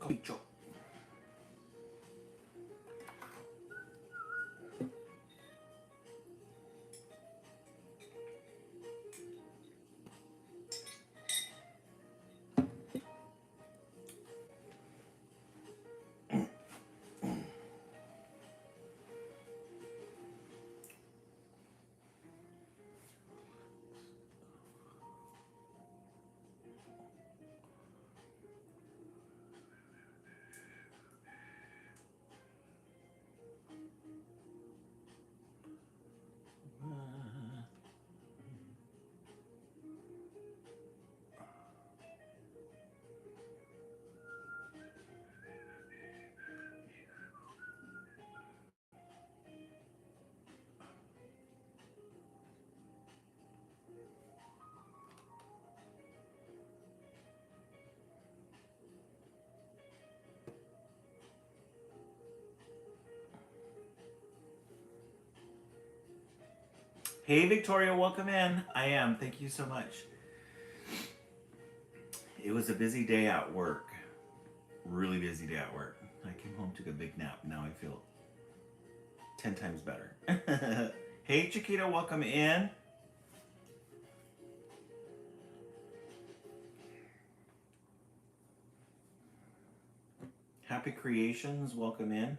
Copicho. Hey, Victoria, welcome in. I am. Thank you so much. It was a busy day at work. Really busy day at work. I came home, took a big nap. Now I feel 10 times better. Hey, Chiquita, welcome in. Happy Creations, welcome in.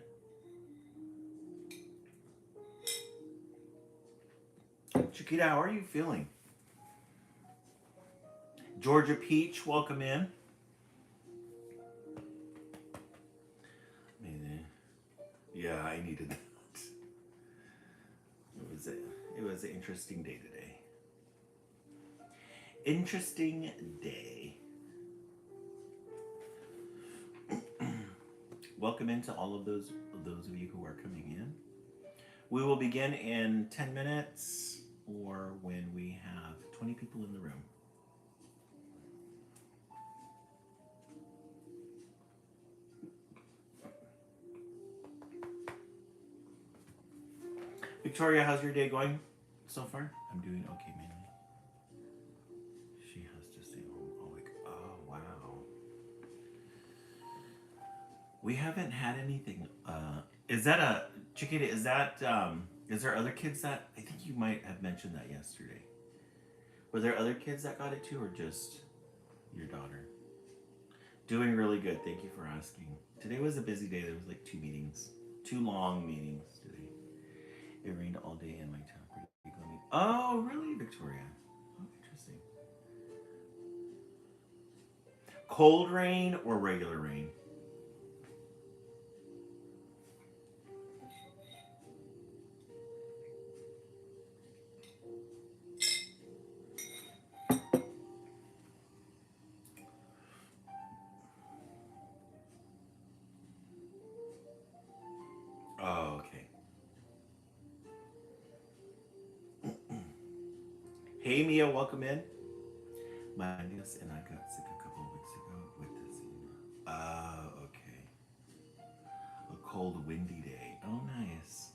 Chiquita, how are you feeling? Georgia Peach, welcome in. Yeah, I needed that. It was an interesting day today. Interesting day. Welcome into all of those of you who are coming in. We will begin in 10 minutes or when we have 20 people in the room. Victoria, how's your day going so far? I'm doing okay, mainly. She has to stay home all week. Oh, wow. We haven't had anything. Is that a Chiquita? Is there other kids that I think you might have mentioned that yesterday? Were there other kids that got it too, or just your daughter? Doing really good. Thank you for asking. Today was a busy day. There was like 2 long meetings today. It rained all day in my town. Pretty gloomy. Oh, really, Victoria? Oh, interesting. Cold rain or regular rain? Oh, okay. Hey, Mia, welcome in. My niece and I got sick a couple of weeks ago with this. Okay. A cold, windy day. Oh, nice.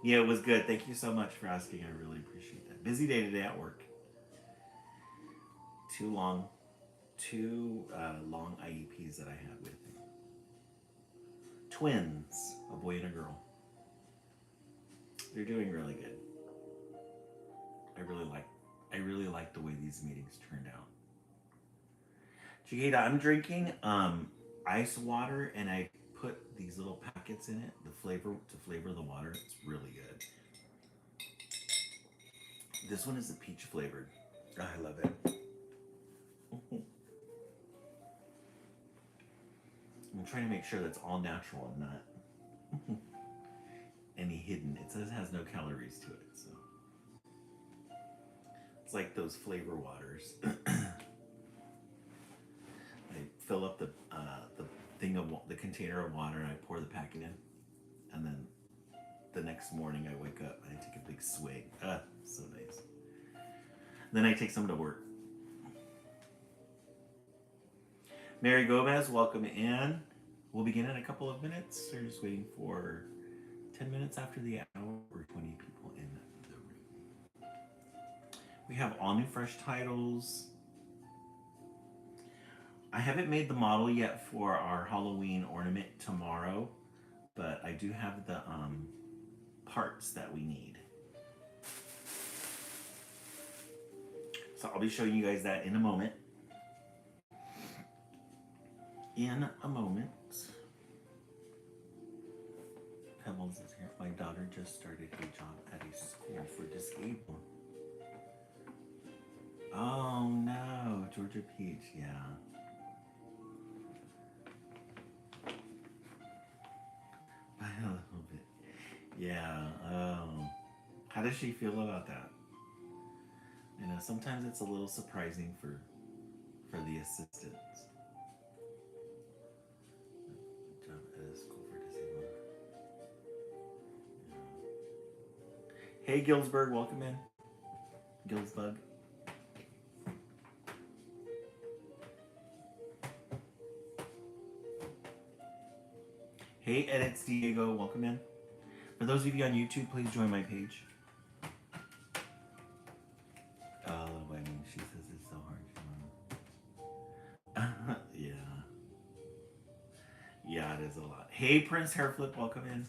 Yeah, it was good. Thank you so much for asking. I really appreciate that. Busy day today at work. Two long IEPs that I had with twins, a boy and a girl. They're doing really good. I really like the way these meetings turned out. Chiquita, I'm drinking ice water, and I put these little packets in it, the flavor to flavor the water. It's really good. This one is the peach flavored. I love it. I'm trying to make sure that's all natural and not any hidden. It says it has no calories to it, so it's like those flavor waters. I fill up the the container of water, and I pour the packet in, and then the next morning I wake up and I take a big swig. So nice. Then I take some to work. Mary Gomez, welcome in. We'll begin in a couple of minutes. We're just waiting for 10 minutes after the hour or 20 people in the room. We have all new fresh titles. I haven't made the model yet for our Halloween ornament tomorrow, but I do have the parts that we need. So I'll be showing you guys that in a moment. In a moment. Pebbles is here. My daughter just started a job at a school for disabled. Oh no, Georgia Peach, yeah. By a little bit. Yeah, how does she feel about that? You know, sometimes it's a little surprising for the assistants. Job at a school for disabled. Yeah. Hey Gilsberg, welcome in. Gilsbug. Hey Edits Diego, welcome in. For those of you on YouTube, please join my page. Oh, I mean, she says it's so hard. Yeah. Yeah, it is a lot. Hey Prince Hairflip, welcome in.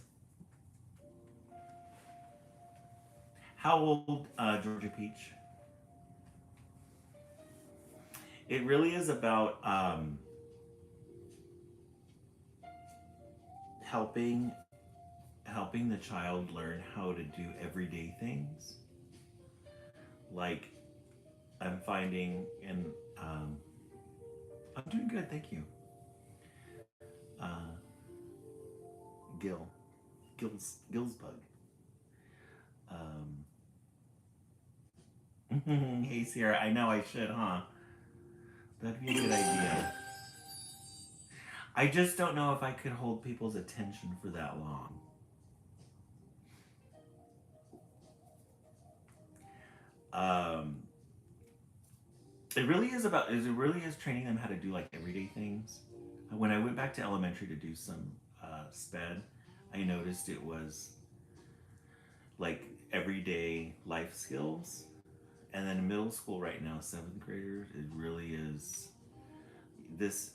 How old, Georgia Peach? It really is about helping the child learn how to do everyday things. Like I'm finding in I'm doing good, thank you. Uh, Gillsbug. Hey Sierra, I know I should, huh? That'd be a good idea. I just don't know if I could hold people's attention for that long. Um, it really is training them how to do like everyday things. When I went back to elementary to do some sped, I noticed it was like everyday life skills. And then middle school right now, seventh graders, it really is this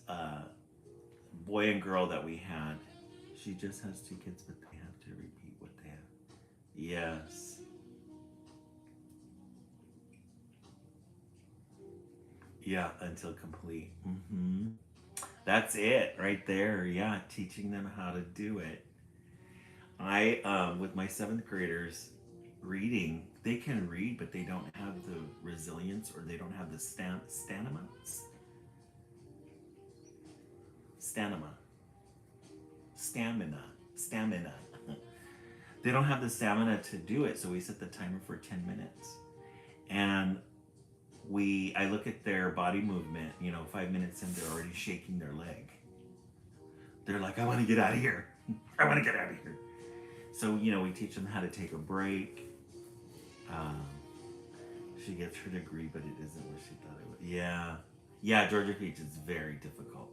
boy and girl that we had. She just has 2 kids, but they have to repeat what they have. Yes. Yeah, until complete. That's it right there. Yeah, teaching them how to do it. With my seventh graders, reading, they can read, but they don't have the resilience or they don't have the stamina. Stamina. They don't have the stamina to do it, so we set the timer for 10 minutes. And I look at their body movement, 5 minutes in, they're already shaking their leg. They're like, I want to get out of here. I want to get out of here. So, we teach them how to take a break. She gets her degree, but it isn't what she thought it would. Yeah. Yeah, Georgia Peach is very difficult.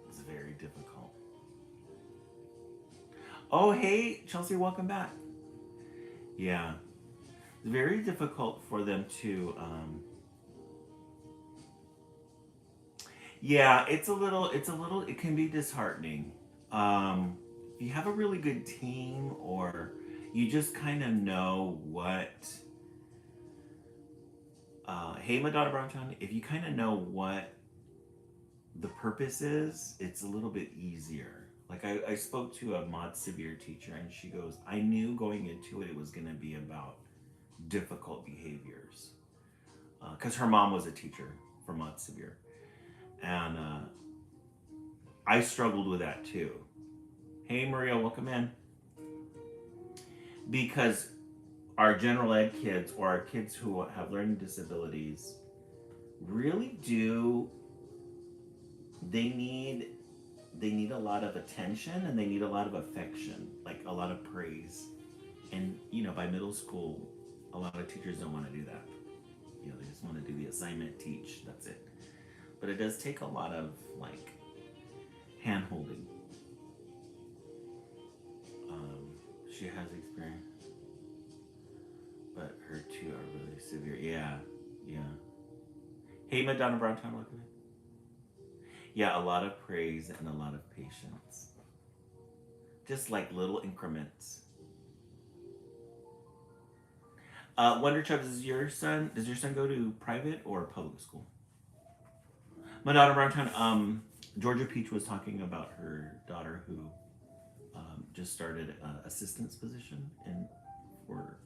It's very difficult. Oh, hey, Chelsea, welcome back. Yeah. It's very difficult for them to yeah, it can be disheartening. If you have a really good team or you just kind of know what hey Madonna Browntown, if you kind of know what the purpose is, it's a little bit easier. Like I spoke to a Mod Severe teacher and she goes, I knew going into it was going to be about difficult behaviors. Because her mom was a teacher for Mod Severe. And I struggled with that too. Hey Maria, welcome in. Because our general ed kids or our kids who have learning disabilities really do, they need a lot of attention and they need a lot of affection, like a lot of praise. And by middle school, a lot of teachers don't want to do that. They just want to do the assignment, teach, that's it. But it does take a lot of like hand holding. She has experience, but her two are severe. Yeah, yeah. Hey, Madonna Browntown, welcome in. Yeah, a lot of praise and a lot of patience. Just like little increments. Wonder Chubbs, does your son go to private or public school? Madonna Browntown, Georgia Peach was talking about her daughter who just started an assistance position for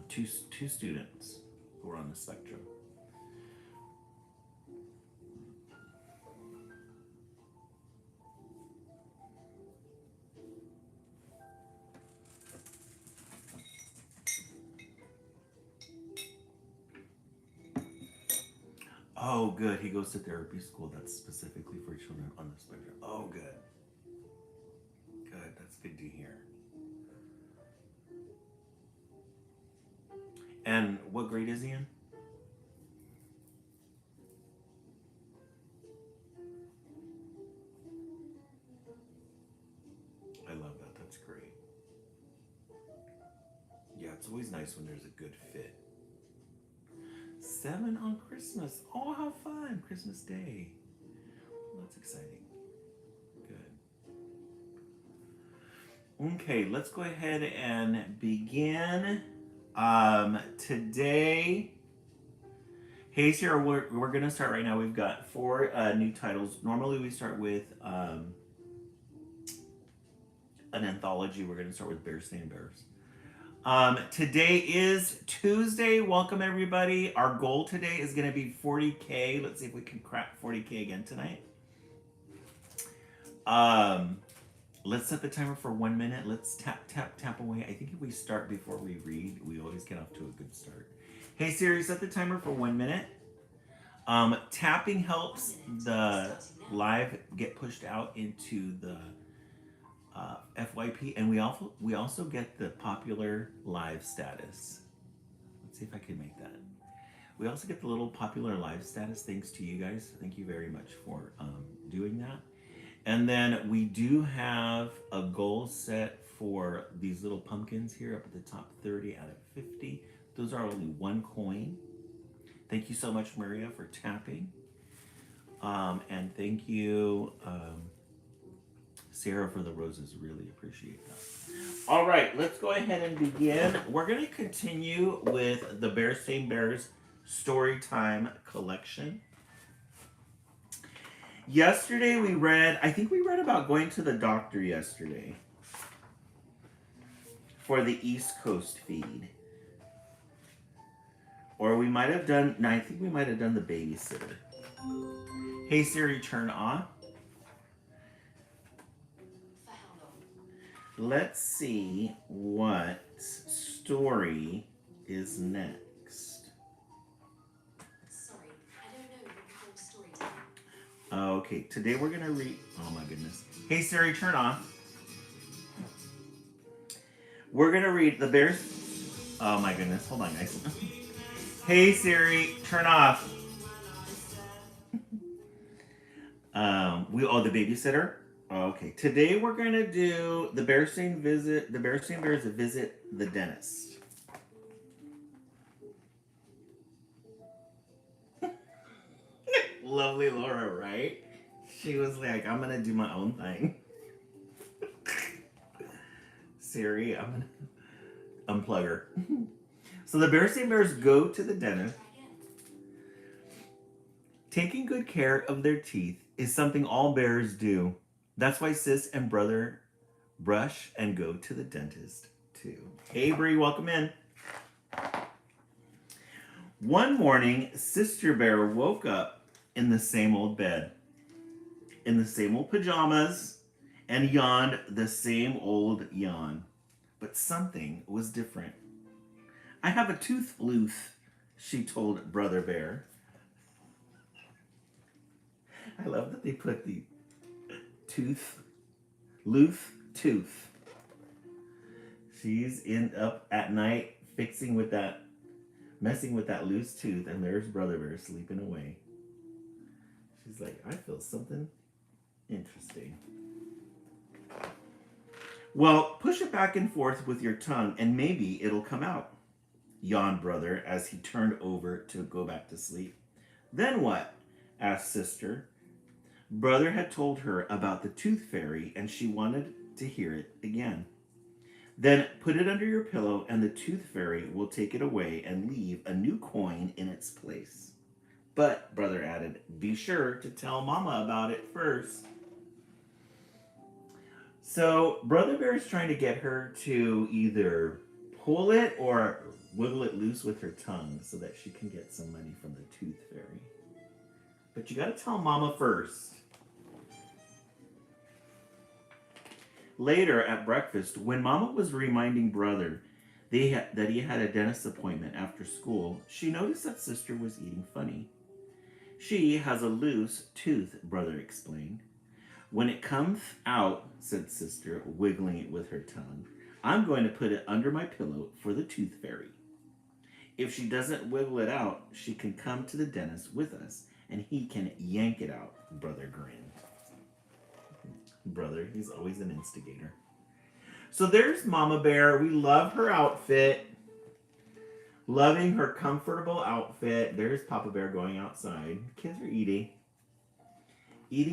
two students who are on the spectrum. Oh, good. He goes to therapy school that's specifically for children on the spectrum. Oh, good. Good. That's good to hear. And what grade is he in? I love that. That's great. Yeah, it's always nice when there's a good fit. 7 on Christmas. Oh, how fun. Christmas Day. Well, that's exciting. Good. Okay, let's go ahead and begin. Today, hey Sarah, we're going to start right now. We've got 4 new titles. Normally we start with an anthology. We're going to start with Bears Staying Bears. Today is Tuesday. Welcome everybody. Our goal today is going to be 40K. Let's see if we can crack 40K again tonight. Let's set the timer for 1 minute. Let's tap away. I think if we start before we read, we always get off to a good start. Hey Siri, set the timer for 1 minute. Tapping helps the live get pushed out into the FYP, and we also get the popular live status. Let's see if I can make that. We also get the little popular live status thanks to you guys. Thank you very much for doing that. And then we do have a goal set for these little pumpkins here up at the top, 30 out of 50. Those are only 1 coin. Thank you so much, Maria, for tapping. And thank you, Sarah, for the roses. Really appreciate that. All right, let's go ahead and begin. We're going to continue with the Bears Staying Bears Storytime Collection. Yesterday I think we read about going to the doctor yesterday for the East Coast feed. Or we might have done, no, I think we might have done the babysitter. Hey Siri, turn off. Let's see what story is next. Sorry, I don't know what story time. Okay, today we're gonna read. Oh my goodness. Hey Siri, turn off. We're gonna read the Bears. Oh my goodness. Hold on, guys. Hey Siri, turn off. The babysitter. Okay, today we're gonna do the Bears Staying Bears visit the dentist. Lovely Laura, right? She was like, I'm gonna do my own thing. Siri, I'm gonna unplug her. So the Bears Staying Bears go to the dentist. Taking good care of their teeth is something all bears do. That's why sis and brother brush and go to the dentist too. Hey Bree, welcome in. One morning, Sister Bear woke up in the same old bed, in the same old pajamas, and yawned the same old yawn. But something was different. I have a tooth loose, she told Brother Bear. I love that they put the loose tooth. She's up at night messing with that loose tooth, and there's Brother Bear sleeping away. She's like, I feel something interesting. Well, push it back and forth with your tongue, and maybe it'll come out. yawned Brother as he turned over to go back to sleep. Then what? Asked Sister. Brother had told her about the tooth fairy and she wanted to hear it again. Then put it under your pillow and the tooth fairy will take it away and leave a new coin in its place. But, Brother added, be sure to tell Mama about it first. So, Brother Bear is trying to get her to either pull it or wiggle it loose with her tongue so that she can get some money from the tooth fairy. But you gotta tell Mama first. Later at breakfast, when Mama was reminding Brother that he had a dentist appointment after school, she noticed that Sister was eating funny. She has a loose tooth, Brother explained. When it comes out, said Sister, wiggling it with her tongue, I'm going to put it under my pillow for the tooth fairy. If she doesn't wiggle it out, she can come to the dentist with us and he can yank it out, Brother grinned. Brother, he's always an instigator. So there's Mama Bear. We love her outfit. Loving her comfortable outfit. There's Papa Bear going outside. Kids are eating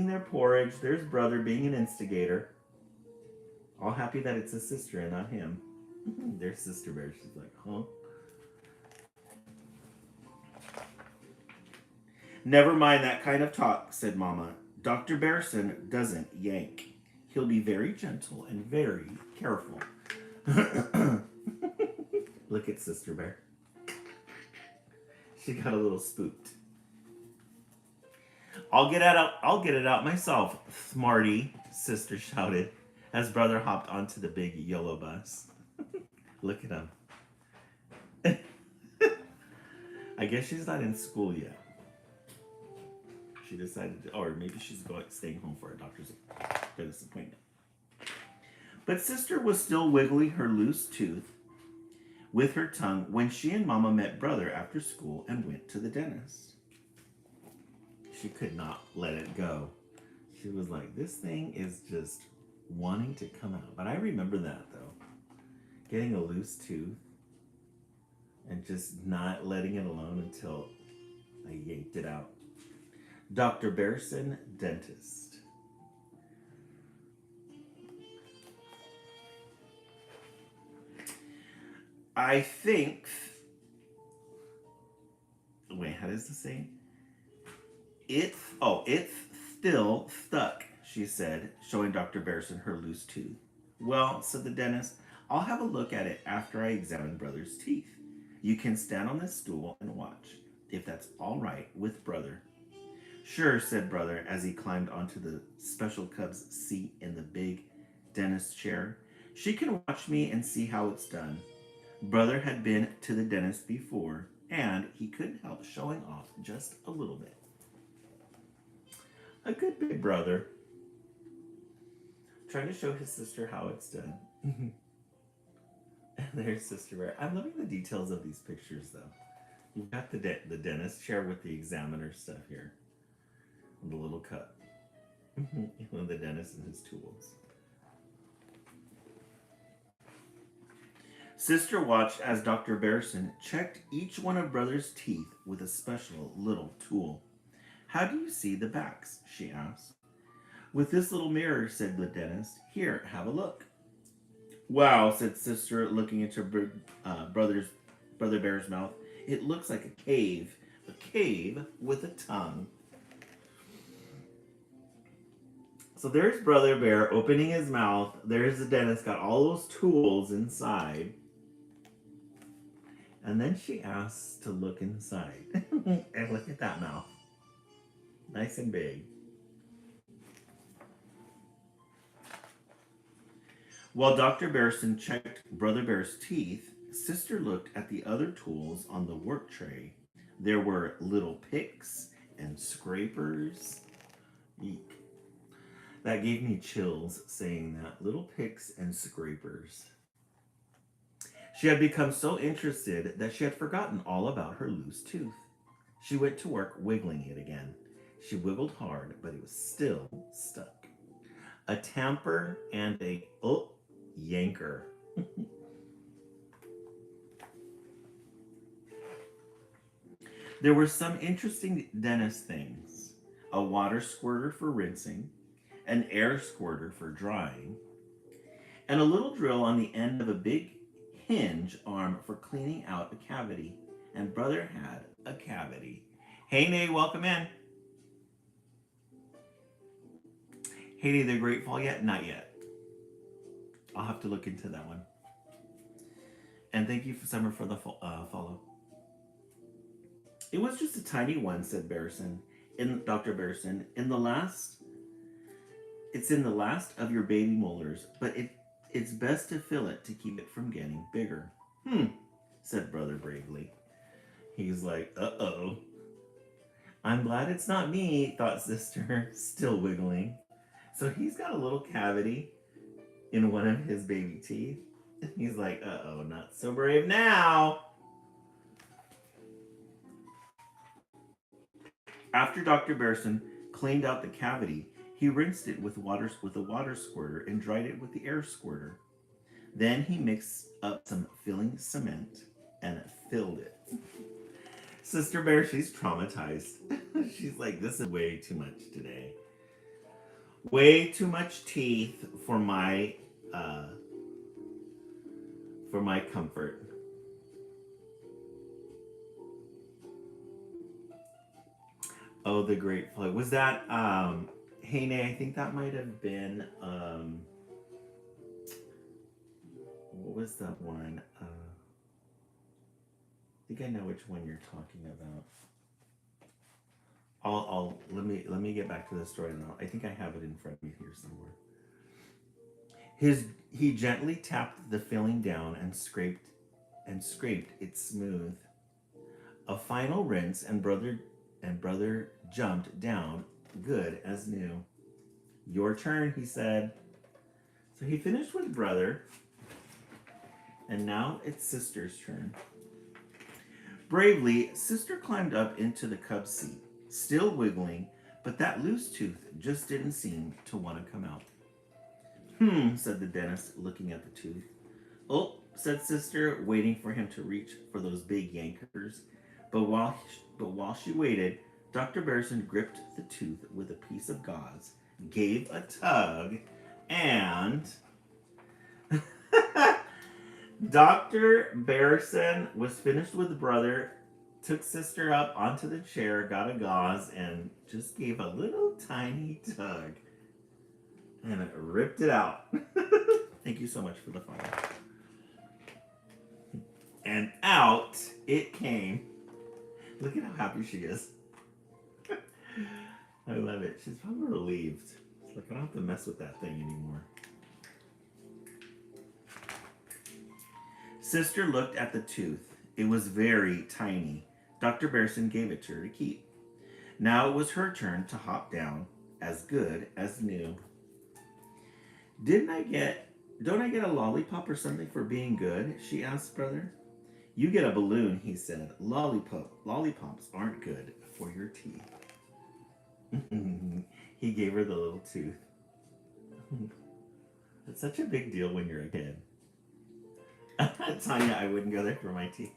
their porridge. There's Brother being an instigator. All happy that it's his sister and not him. There's Sister Bear. She's like, huh? Never mind that kind of talk, said Mama. Dr. Bearson doesn't yank. He'll be very gentle and very careful. Look at Sister Bear. She got a little spooked. I'll get it out myself, Smarty, Sister shouted as Brother hopped onto the big yellow bus. Look at him. I guess she's not in school yet. She decided to, or maybe she's staying home for a doctor's dentist appointment. But Sister was still wiggling her loose tooth with her tongue when she and Mama met Brother after school and went to the dentist. She could not let it go. She was like, this thing is just wanting to come out. But I remember that though. Getting a loose tooth and just not letting it alone until I yanked it out. Dr. Bearson, dentist. I think. Wait, how does this say? It's still stuck, she said, showing Dr. Bearson her loose tooth. Well, said the dentist, I'll have a look at it after I examine Brother's teeth. You can stand on this stool and watch, if that's all right with Brother. Sure, said Brother as he climbed onto the Special Cub's seat in the big dentist chair. She can watch me and see how it's done. Brother had been to the dentist before, and he couldn't help showing off just a little bit. A good big brother. Trying to show his sister how it's done. And there's Sister Bear. I'm loving the details of these pictures, though. You've got the dentist chair with the examiner stuff here. And the little cup. And the dentist and his tools. Sister watched as Dr. Bearson checked each one of Brother's teeth with a special little tool. How do you see the backs? She asked. With this little mirror, said the dentist. Here, have a look. Wow, said Sister, looking into Brother Bear's mouth. It looks like a cave with a tongue. So there's Brother Bear opening his mouth. There's the dentist, got all those tools inside. And then she asks to look inside. And look at that mouth. Nice and big. While Dr. Bearson checked Brother Bear's teeth, Sister looked at the other tools on the work tray. There were little picks and scrapers. Eek. That gave me chills saying that. Little picks and scrapers. She had become so interested that she had forgotten all about her loose tooth. She went to work wiggling it again. She wiggled hard, but it was still stuck. A tamper and a yanker. There were some interesting dentist things: a water squirter for rinsing, an air squirter for drying, and a little drill on the end of a big hinge arm for cleaning out a cavity. And brother had a cavity. Hey, Nay, welcome in. Haiti the Great Fall yet? Not yet. I'll have to look into that one. And thank you, Summer, for the follow. It was just a tiny one, said Barrison. Dr. Barrison, it's in the last of your baby molars, but it's best to fill it to keep it from getting bigger. Said brother bravely. He's like, uh-oh. I'm glad it's not me, thought sister, still wiggling. So he's got a little cavity in one of his baby teeth. He's like, uh-oh, not so brave now. After Dr. Barrison cleaned out the cavity, he rinsed it with a water squirter and dried it with the air squirter. Then he mixed up some filling cement and filled it. Sister Bear, she's traumatized. She's like, this is way too much today. Way too much teeth for my comfort. Oh, the Great Flood. Was that Hey Nay, I think that might have been what was that one? I think I know which one you're talking about. Let me get back to the story now. I think I have it in front of me here somewhere. He gently tapped the filling down and scraped it smooth. A final rinse and brother jumped down good as new. Your turn, he said. So he finished with brother, and now it's sister's turn. Bravely, sister climbed up into the cub seat, still wiggling, but that loose tooth just didn't seem to want to come out. Said the dentist, looking at the tooth. Oh, said sister, waiting for him to reach for those big yankers. But while she waited, Dr. Barrison gripped the tooth with a piece of gauze, gave a tug, and Dr. Barrison was finished with brother, took sister up onto the chair, got a gauze, and just gave a little tiny tug. And it ripped it out. Thank you so much for the follow. And out it came. Look at how happy she is. I love it. She's probably relieved. It's like, I don't have to mess with that thing anymore. Sister looked at the tooth. It was very tiny. Dr. Barrison gave it to her to keep. Now it was her turn to hop down, as good as new. Don't I get a lollipop or something for being good? She asked brother. You get a balloon, he said. Lollipops aren't good for your teeth. He gave her the little tooth. It's such a big deal when you're a kid. Tanya, I wouldn't go there for my teeth.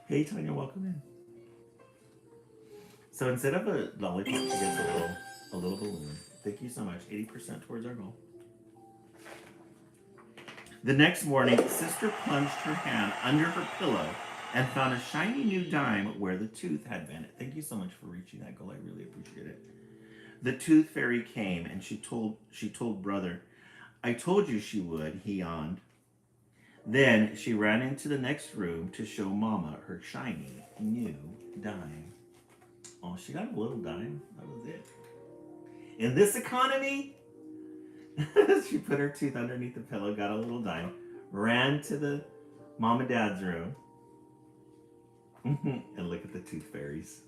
Hey Tanya, welcome in. So instead of a lollipop, she gets a little balloon. Thank you so much. 80% towards our goal. The next morning, sister plunged her hand under her pillow and found a shiny new dime where the tooth had been. Thank you so much for reaching that goal. I really appreciate it. The tooth fairy came and she told brother, I told you she would, he yawned. Then she ran into the next room to show Mama her shiny new dime. Oh, she got a little dime. That was it. In this economy, she put her tooth underneath the pillow, got a little dime, ran to the mom and dad's room, and look at the tooth fairies.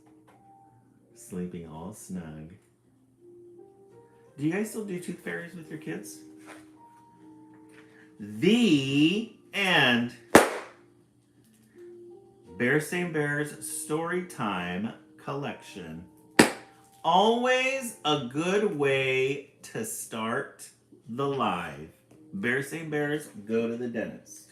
Sleeping all snug. Do you guys still do tooth fairies with your kids? The end. Bear Same Bears Story Time Collection. Always a good way to start the live. Bear Same Bears, go to the dentist.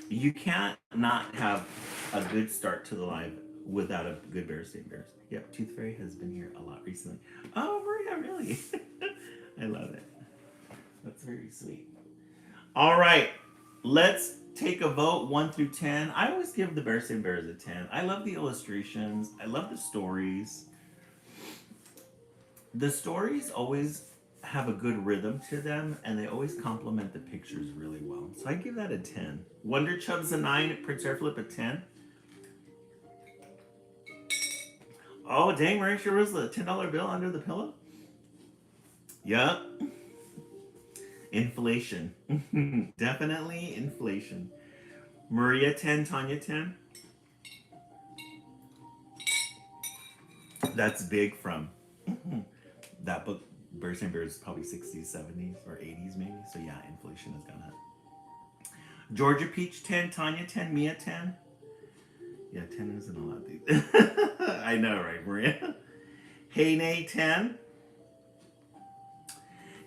You can't not have a good start to the live without a good Bears Day Bears. Yep, Tooth Fairy has been here a lot recently. Oh, Maria, really? I love it. That's very sweet. All right, let's take a vote 1 through 10. I always give the Bears Day Bears a 10. I love the illustrations, I love the stories. The stories always have a good rhythm to them and they always complement the pictures really well. So I give that a 10. Wonder Chub's a 9, Prince Airflip a 10. Oh, dang, Maria sure was the $10 bill under the pillow? Yup. Inflation. Definitely inflation. Maria 10, Tanya 10. That's big from that book. Bears and Bears is probably 60s, 70s, or 80s maybe. So yeah, inflation has gone up. Georgia Peach 10, Tanya 10, Mia 10. Yeah, 10 isn't a lot. I know, right, Maria? Hey Nay 10.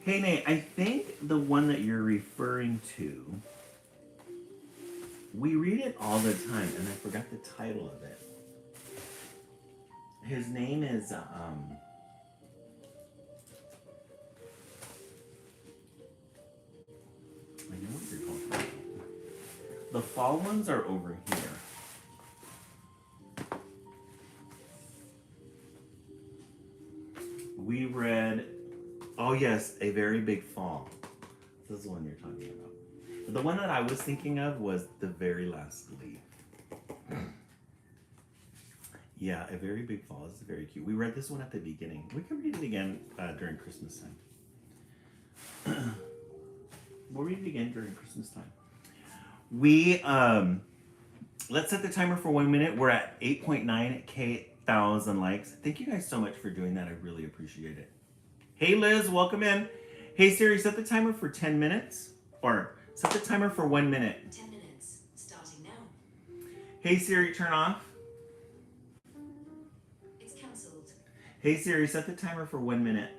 Hey Nay, I think the one that you're referring to, we read it all the time, and I forgot the title of it. His name is I know what you're talking about. The fall ones are over here. We read, oh yes, A Very Big Fall. This is the one you're talking about. But the one that I was thinking of was The Very Last Leaf. Yeah, A Very Big Fall is very cute. We read this one at the beginning. We can read it again during Christmas time. We'll read it again during Christmas time. We let's set the timer for 1 minute. We're at 8.9K thousand likes. Thank you guys so much for doing that. I really appreciate it. Hey Liz, welcome in. Hey Siri, set the timer for 10 minutes. Or set the timer for 1 minute. 10 minutes, starting now. Hey Siri, turn off. It's cancelled. Hey Siri, set the timer for 1 minute.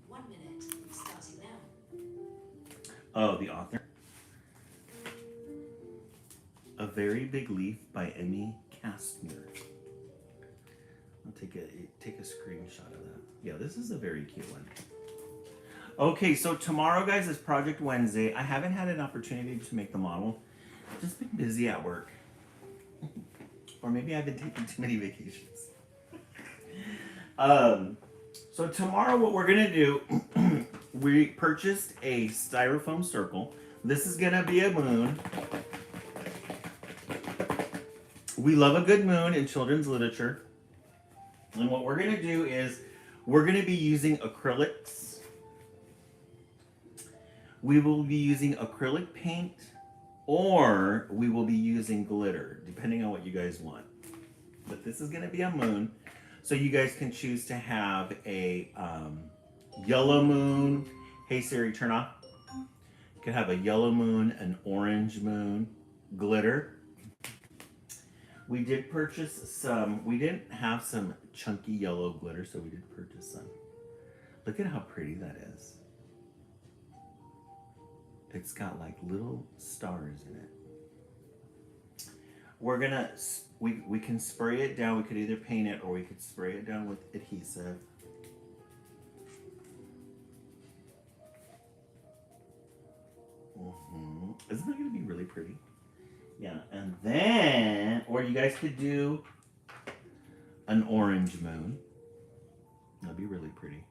1 minute, starting now. Oh, the author. A Very Big Leaf by Emmy Kastner. I'll take a screenshot of that. Yeah, this is a very cute one. Okay, so tomorrow, guys, is Project Wednesday. I haven't had an opportunity to make the model. I've just been busy at work. Or maybe I've been taking too many vacations. So tomorrow what we're gonna do, we purchased a styrofoam circle. This is gonna be a moon. We love a good moon in children's literature. And what we're gonna do is we're gonna be using acrylics. We will be using acrylic paint or we will be using glitter, depending on what you guys want. But this is gonna be a moon. So you guys can choose to have a yellow moon. Hey Siri, turn off. You can have a yellow moon, an orange moon, glitter. We did purchase some, we didn't have some chunky yellow glitter, so we did purchase some. Look at how pretty that is. It's got like little stars in it. We're gonna, we can spray it down. We could either paint it or we could spray it down with adhesive. Isn't that gonna be really pretty? Yeah, and then, or you guys could do an orange moon. That'd be really pretty.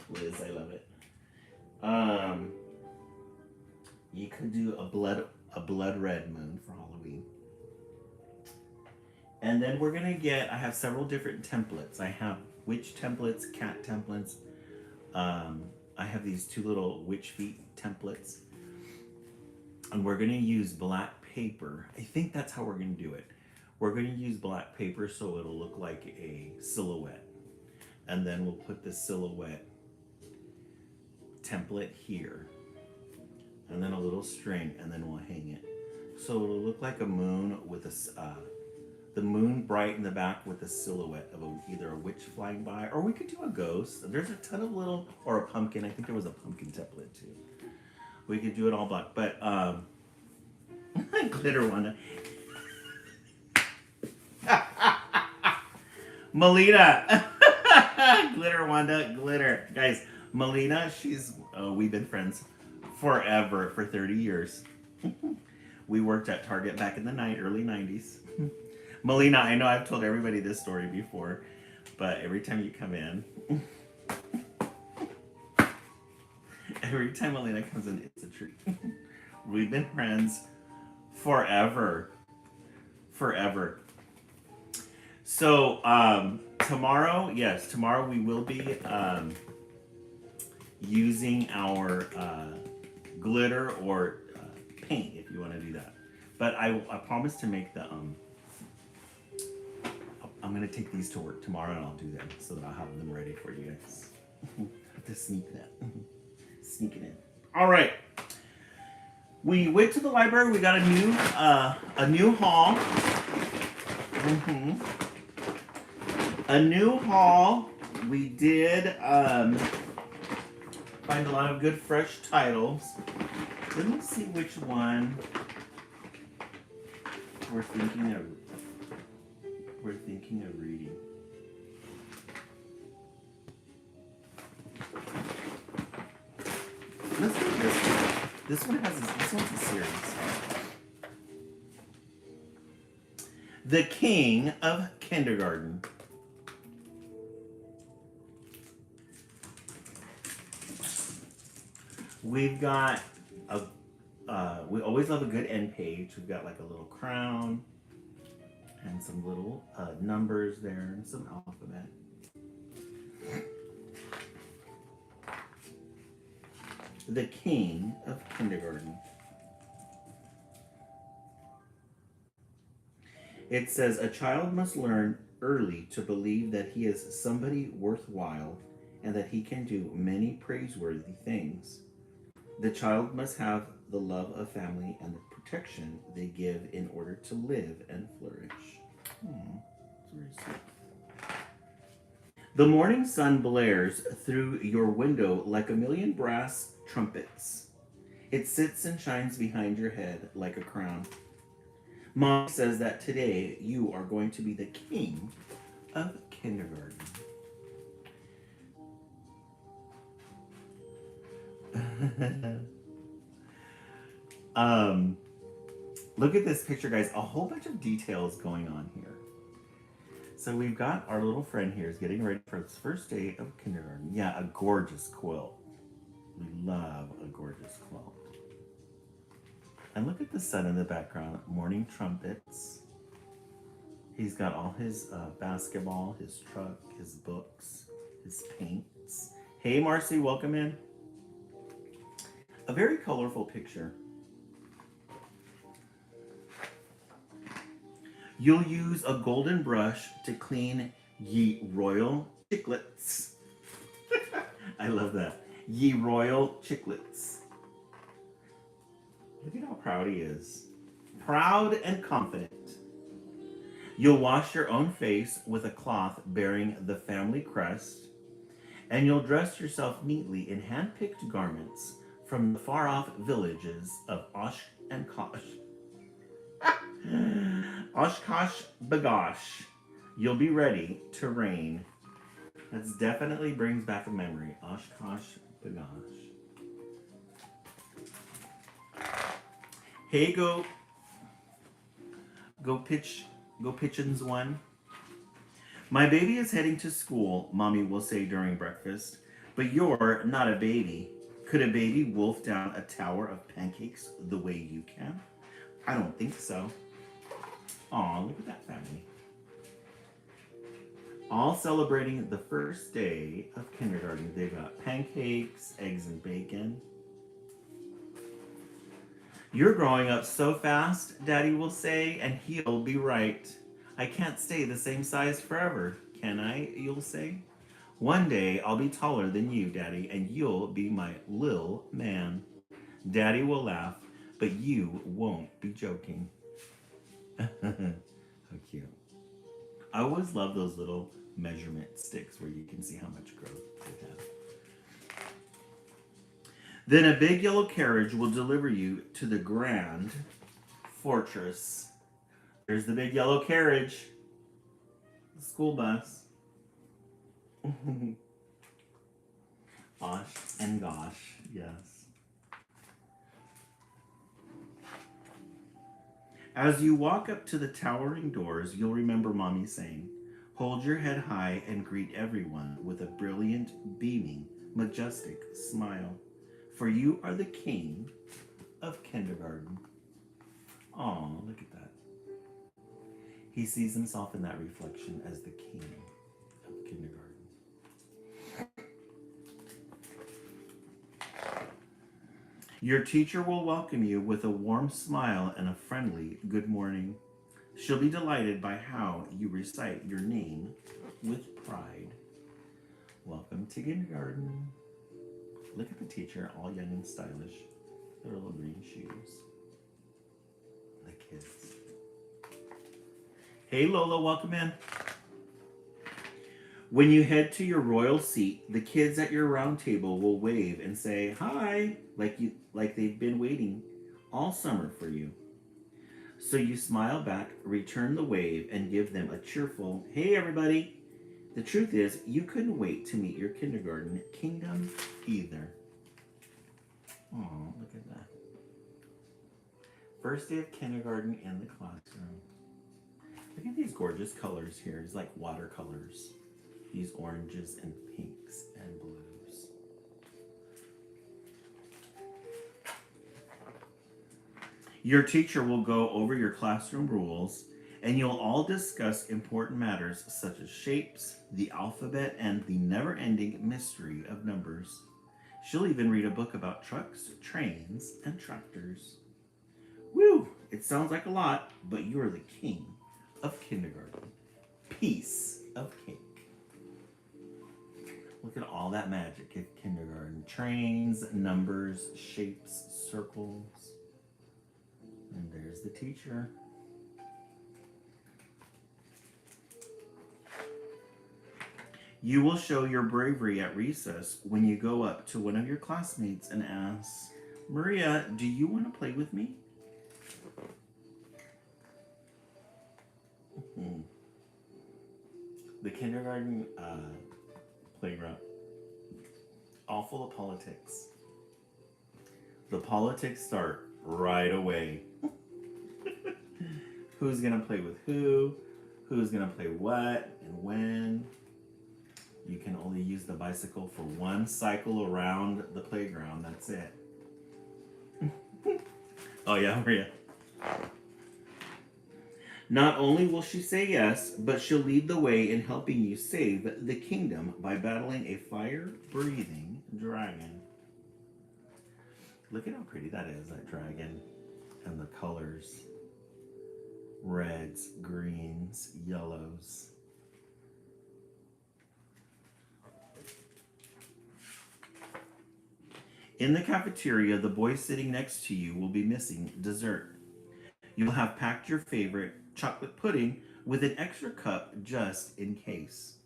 Liz, I love it. You could do a blood red moon for Halloween. And then we're gonna get, I have several different templates. I have witch templates, cat templates. I have these two little witch feet templates. And we're gonna use black paper. I think that's how we're gonna do it. We're gonna use black paper so it'll look like a silhouette. And then we'll put the silhouette template here. And then a little string, and then we'll hang it. So it'll look like a moon with the moon bright in the back with a silhouette of either a witch flying by, or we could do a ghost. There's a ton of little, or a pumpkin. I think there was a pumpkin template too. We could do it all black, but glitter Wanda. Melina, glitter Wanda, glitter guys. Melina, we've been friends forever for 30 years. We worked at Target back in the early 90s. Melina, I know I've told everybody this story before, but every time you come in, every time Melina comes in, it's a treat. We've been friends forever. Forever. So, tomorrow we will be using our glitter or paint if you want to do that. But I promise to make the I'm gonna take these to work tomorrow and I'll do them so that I'll have them ready for you guys. Have to sneak that. Sneak it in. All right. We went to the library. We got a new haul. A new haul. We did find a lot of good fresh titles. Let me see which one we're thinking of reading. Let's do this one. This one's a series. The King of Kindergarten. We've got we always love a good end page. We've got like a little crown and some little numbers there and some alphabet. The King of Kindergarten. It says, a child must learn early to believe that he is somebody worthwhile and that he can do many praiseworthy things. The child must have the love of family and the protection they give in order to live and flourish. It's very sweet. The morning sun blares through your window like a million brass trumpets. It sits and shines behind your head like a crown. Mom says that today you are going to be the king of kindergarten. Look at this picture, guys. A whole bunch of details going on here. So we've got our little friend here is getting ready for his first day of kindergarten. Yeah, a gorgeous quilt. We love a gorgeous quilt. And look at the sun in the background. Morning trumpets. He's got all his basketball, his truck, his books, his paints. Hey, Marcy, welcome in. A very colorful picture. You'll use a golden brush to clean ye royal chiclets. I love that. Ye royal chiclets. Look at how proud he is. Proud and confident. You'll wash your own face with a cloth bearing the family crest, and you'll dress yourself neatly in hand-picked garments from the far-off villages of Osh and Kosh. Oshkosh Bagosh. You'll be ready to reign. That definitely brings back a memory. Oshkosh Bagosh. Hey, go Pitchins one. My baby is heading to school, Mommy will say during breakfast. But you're not a baby. Could a baby wolf down a tower of pancakes the way you can? I don't think so. Aw, look at that family. All celebrating the first day of kindergarten. They've got pancakes, eggs and bacon. You're growing up so fast, Daddy will say, and he'll be right. I can't stay the same size forever, can I? You'll say. One day I'll be taller than you, Daddy, and you'll be my lil man. Daddy will laugh, but you won't be joking. How cute. I always love those little measurement sticks where you can see how much growth they have. Then a big yellow carriage will deliver you to the grand fortress. There's the big yellow carriage, the school bus. Osh and gosh, yes. As you walk up to the towering doors, you'll remember Mommy saying, "Hold your head high and greet everyone with a brilliant, beaming, majestic smile. For you are the king of kindergarten." Oh, look at that. He sees himself in that reflection as the king of kindergarten. Your teacher will welcome you with a warm smile and a friendly good morning. She'll be delighted by how you recite your name with pride. Welcome to kindergarten. Look at the teacher, all young and stylish. Their little green shoes. The kids. Hey Lola, welcome in. When you head to your royal seat, the kids at your round table will wave and say hi, like they've been waiting all summer for you. So you smile back, return the wave, and give them a cheerful, "Hey everybody." The truth is, you couldn't wait to meet your kindergarten kingdom either. Oh, look at that. First day of kindergarten in the classroom. Look at these gorgeous colors here. It's like watercolors. These oranges and pinks and blues. Your teacher will go over your classroom rules, and you'll all discuss important matters such as shapes, the alphabet, and the never-ending mystery of numbers. She'll even read a book about trucks, trains, and tractors. Woo! It sounds like a lot, but you are the king of kindergarten. Piece of cake. Look at all that magic at kindergarten. Trains, numbers, shapes, circles. And there's the teacher. You will show your bravery at recess when you go up to one of your classmates and ask, "Maria, do you want to play with me?" The kindergarten playground, all full of politics. The politics start right away. Who's gonna play with who? Who's gonna play what and when? You can only use the bicycle for one cycle around the playground. That's it. Oh yeah, Maria. Not only will she say yes, but she'll lead the way in helping you save the kingdom by battling a fire-breathing dragon. Look at how pretty that is, that dragon. And the colors. Reds, greens, yellows. In the cafeteria, the boy sitting next to you will be missing dessert. You'll have packed your favorite chocolate pudding with an extra cup just in case.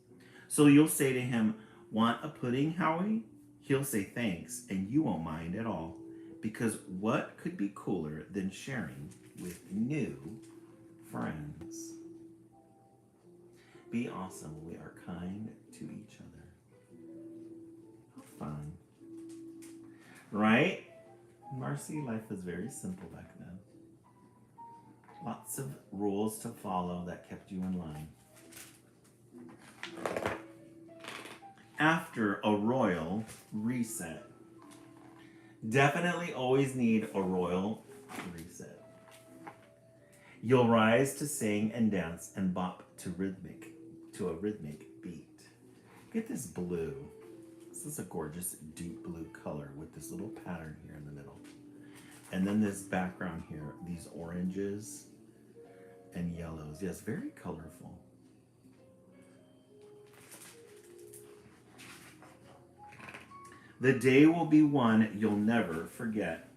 So you'll say to him, "Want a pudding, Howie?" He'll say thanks, and you won't mind at all. Because what could be cooler than sharing with new friends? Be awesome. We are kind to each other. How fun. Right? Marcy, life was very simple back then. Lots of rules to follow that kept you in line. After a royal reset. Definitely always need a royal reset. You'll rise to sing and dance and bop to a rhythmic beat. Get this blue. This is a gorgeous deep blue color with this little pattern here in the middle. And then this background here, these oranges and yellows. Yes, very colorful. The day will be one you'll never forget.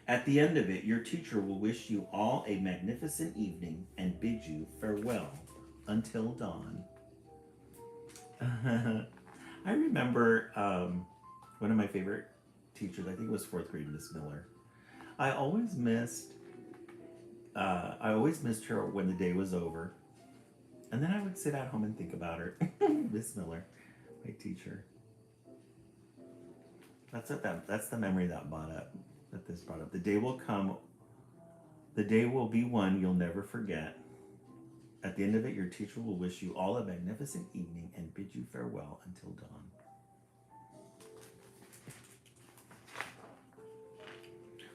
At the end of it, your teacher will wish you all a magnificent evening and bid you farewell until dawn. I remember one of my favorite teachers. I think it was fourth grade, Miss Miller. I always missed. I always missed her when the day was over, and then I would sit at home and think about her. Miss Miller, my teacher. That's the memory that this brought up. The day will come. The day will be one you'll never forget. At the end of it, your teacher will wish you all a magnificent evening and bid you farewell until dawn.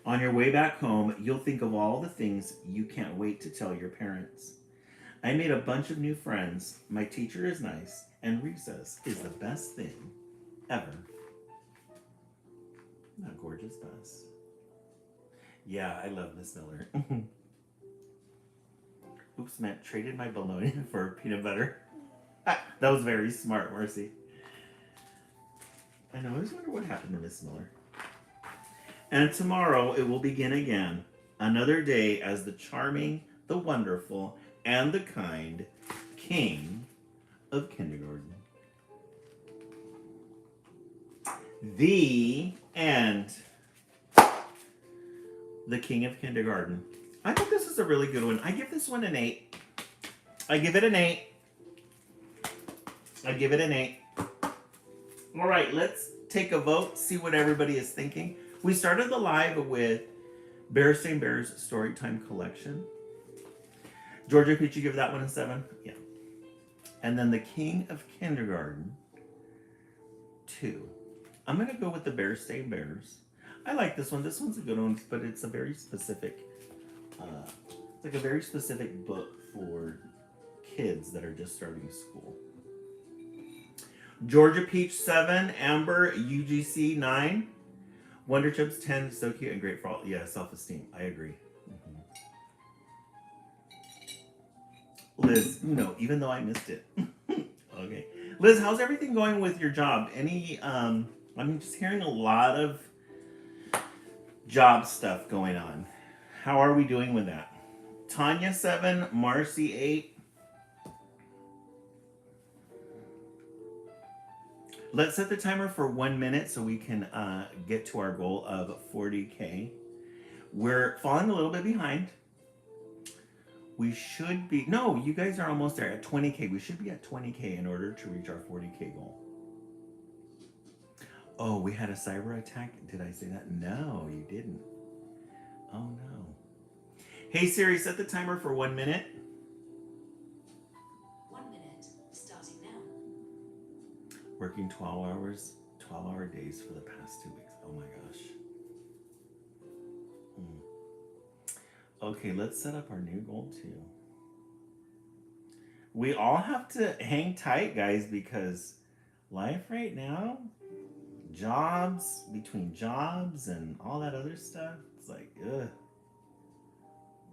On your way back home, you'll think of all the things you can't wait to tell your parents. I made a bunch of new friends. My teacher is nice, and recess is the best thing ever. Isn't that gorgeous, Bess? Yeah, I love Miss Miller. Oops, man, traded my bologna for peanut butter. That was very smart, Marcy. I know, I always wonder what happened to Miss Miller. And tomorrow it will begin again. Another day as the charming, the wonderful, and the kind king of kindergarten. The end. The king of kindergarten. I think this is a really good one. I give this one an 8. I give it an 8. I give it an 8. All right, let's take a vote, see what everybody is thinking. We started the live with Berenstain Bears Storytime Collection. Georgia, could you give that one a 7? Yeah. And then the King of Kindergarten, 2. I'm going to go with the Berenstain Bears. I like this one. This one's a good one, but it's a very specific, it's like a very specific book for kids that are just starting school. Georgia Peach, 7. Amber, UGC, 9. Wonder Chips, 10. So cute and great for all. Yeah, self-esteem. I agree. Liz, even though I missed it. Okay. Liz, how's everything going with your job? I'm just hearing a lot of job stuff going on. How are we doing with that? Tanya, 7. Marcy, 8. Let's set the timer for 1 minute so we can get to our goal of 40K. We're falling a little bit behind. We should be, no, you guys are almost there at 20K. We should be at 20K in order to reach our 40K goal. Oh, we had a cyber attack. Did I say that? No, you didn't. Oh no. Hey Siri, set the timer for 1 minute. 1 minute, starting now. Working 12-hour days for the past 2 weeks. Oh my gosh. Okay, let's set up our new goal too. We all have to hang tight, guys, because life right now, between jobs and all that other stuff, it's like, ugh.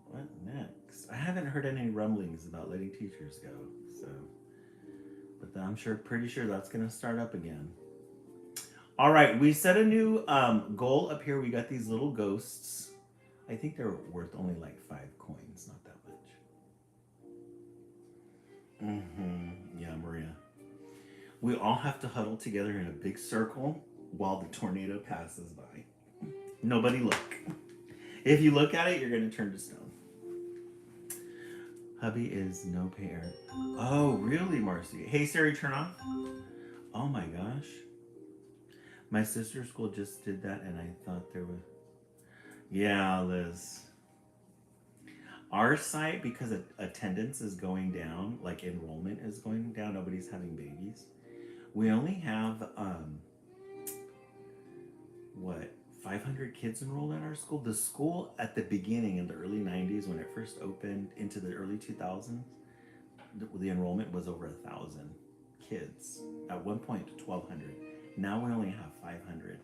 What next? I haven't heard any rumblings about letting teachers go, so, but I'm pretty sure that's gonna start up again. All right, we set a new goal up here. We got these little ghosts. I think they're worth only like 5 coins, not that much. Yeah, Maria. We all have to huddle together in a big circle while the tornado passes by. Nobody look. If you look at it, you're going to turn to stone. Hubby is no pay air. Oh, really, Marcy? Hey, Siri, turn off. Oh my gosh. My sister's school just did that, and I thought there was... Yeah, Liz. Our site, because attendance is going down, like enrollment is going down, nobody's having babies. We only have, 500 kids enrolled in our school? The school at the beginning in the early 90s, when it first opened into the early 2000s, the enrollment was over 1,000 kids. At one point, 1,200. Now we only have 500.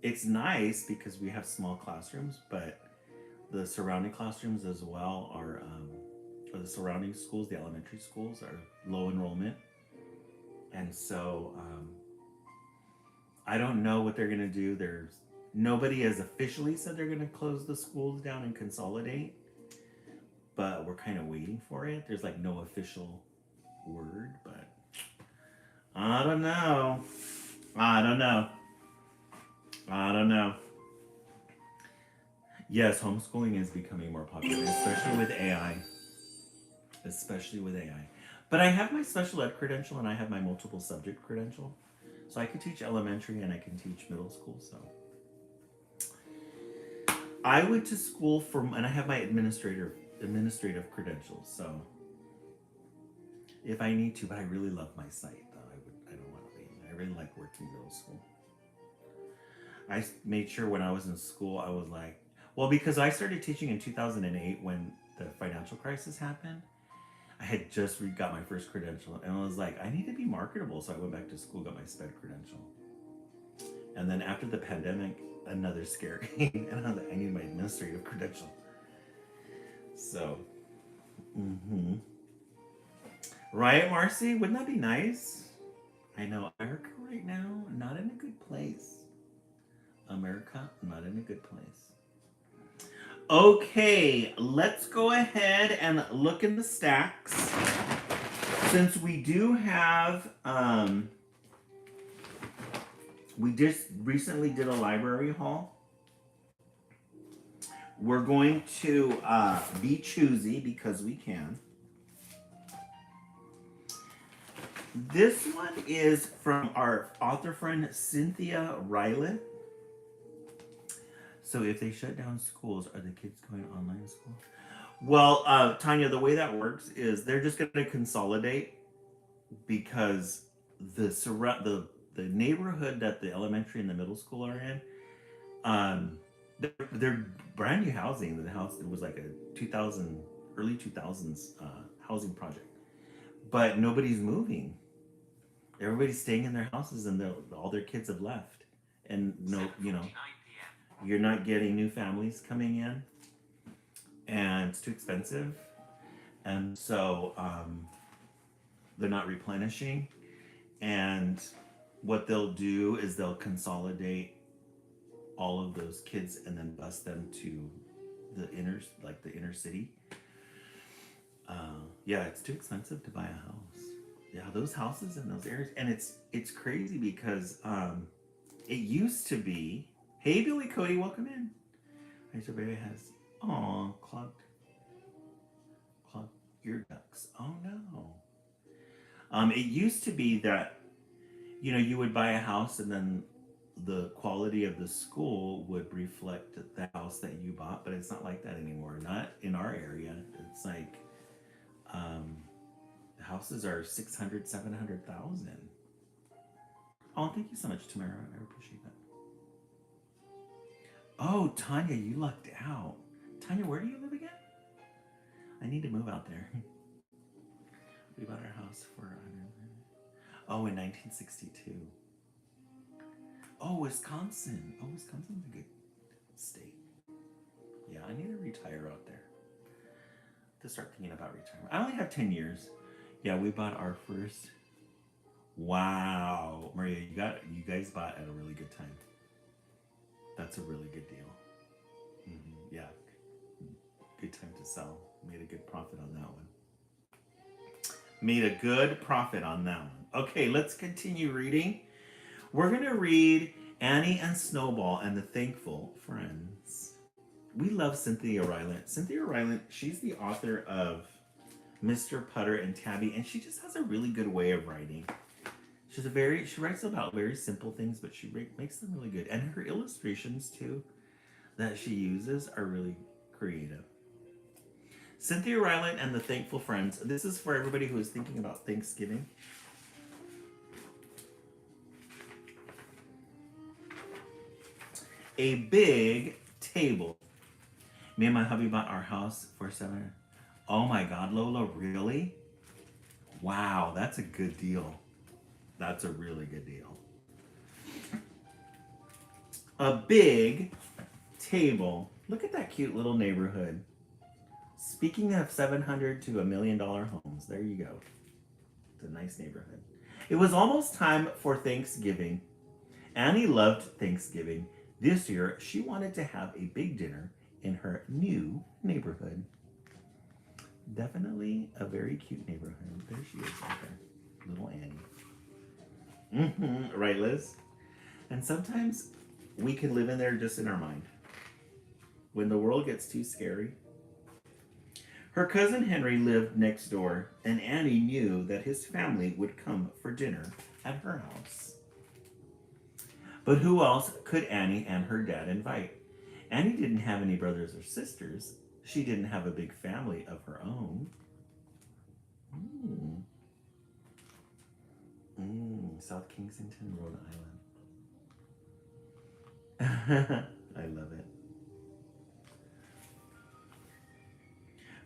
It's nice because we have small classrooms, but the surrounding classrooms as well are, or the surrounding schools, the elementary schools, are low enrollment. And so I don't know what they're going to do. Nobody has officially said they're going to close the schools down and consolidate, but we're kind of waiting for it. There's like no official word, but I don't know. I don't know. Yes, homeschooling is becoming more popular, especially with AI. Especially with AI. But I have my special ed credential and I have my multiple subject credential. So I can teach elementary and I can teach middle school. So I went to school for, and I have my administrative credentials. So if I need to, but I really love my site though. I don't want to leave. I really like working middle school. I made sure when I was in school, I was like, well, because I started teaching in 2008 when the financial crisis happened. I had just got my first credential and I was like, I need to be marketable. So I went back to school, got my SPED credential. And then after the pandemic, another scare came and I was like, I need my administrative credential. So, right, Marcy? Wouldn't that be nice? I know America right now, not in a good place. America, not in a good place. Okay, let's go ahead and look in the stacks. Since we do have, we just recently did a library haul. We're going to be choosy because we can. This one is from our author friend Cynthia Ryland. So if they shut down schools, are the kids going online school? Well, Tanya, the way that works is they're just going to consolidate because the neighborhood that the elementary and the middle school are in, they're brand new housing. The house, it was like a early 2000s housing project, but nobody's moving. Everybody's staying in their houses, and all their kids have left, and you're not getting new families coming in, and it's too expensive, and so they're not replenishing. And what they'll do is they'll consolidate all of those kids and then bus them to the inner city. Yeah, it's too expensive to buy a house. Yeah, those houses in those areas, and it's crazy because it used to be. Hey, Billy Cody, welcome in. Rachel Berry has clogged ear ducts. Oh no. It used to be that you would buy a house and then the quality of the school would reflect the house that you bought, but it's not like that anymore. Not in our area. It's like the houses are 600, 700,000. Oh, thank you so much, Tamara. I appreciate that. Oh, Tanya, you lucked out. Tanya, where do you live again? I need to move out there. We bought our house for in 1962. Oh, Wisconsin. Oh, Wisconsin's a good state. Yeah, I need to retire out there. To start thinking about retirement. I only have 10 years. Yeah, we bought our first. Wow, Maria, you guys bought at a really good time. That's a really good deal. Yeah, good time to sell. Made a good profit on that one. Made a good profit on that one. Okay, let's continue reading. We're gonna read Annie and Snowball and the Thankful Friends. We love Cynthia Ryland. Cynthia Ryland, she's the author of Mr. Putter and Tabby, and she just has a really good way of writing. She writes about very simple things, but she makes them really good. And her illustrations, too, that she uses are really creative. Cynthia Ryland and the Thankful Friends. This is for everybody who is thinking about Thanksgiving. A big table. Me and my hubby bought our house for $700. Oh my God, Lola, really? Wow, that's a good deal. That's a really good deal. A big table. Look at that cute little neighborhood. Speaking of $700 to $1 million homes, there you go. It's a nice neighborhood. It was almost time for Thanksgiving. Annie loved Thanksgiving. This year, she wanted to have a big dinner in her new neighborhood. Definitely a very cute neighborhood. There she is right there. Little Annie. Right, Liz? And sometimes we can live in there just in our mind. When the world gets too scary. Her cousin Henry lived next door, and Annie knew that his family would come for dinner at her house. But who else could Annie and her dad invite? Annie didn't have any brothers or sisters. She didn't have a big family of her own. South Kensington, Rhode Island. I love it.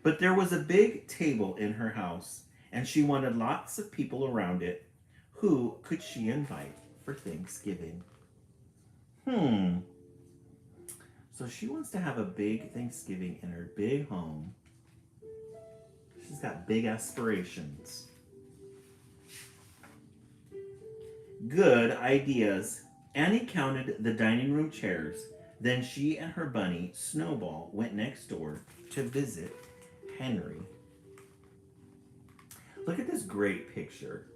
But there was a big table in her house, and she wanted lots of people around it. Who could she invite for Thanksgiving? So she wants to have a big Thanksgiving in her big home. She's got big aspirations. Good ideas. Annie counted the dining room chairs. Then she and her bunny, Snowball, went next door to visit Henry. Look at this great picture.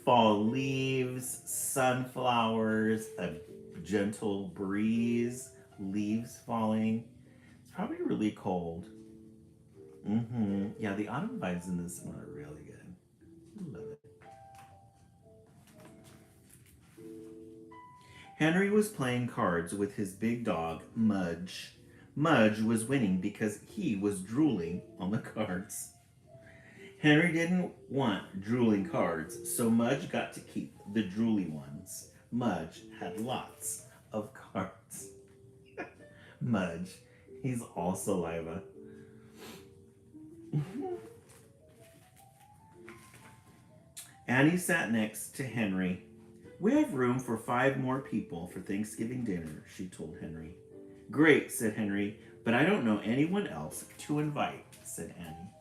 Fall leaves, sunflowers, a gentle breeze, leaves falling. It's probably really cold. Yeah, the autumn vibes in this one are really good. I love it. Henry was playing cards with his big dog, Mudge. Mudge was winning because he was drooling on the cards. Henry didn't want drooling cards, so Mudge got to keep the drooly ones. Mudge had lots of cards. Mudge, he's all saliva. Annie sat next to Henry. We have room for 5 more people for Thanksgiving dinner, she told Henry. Great, said Henry, but I don't know anyone else to invite, said Annie.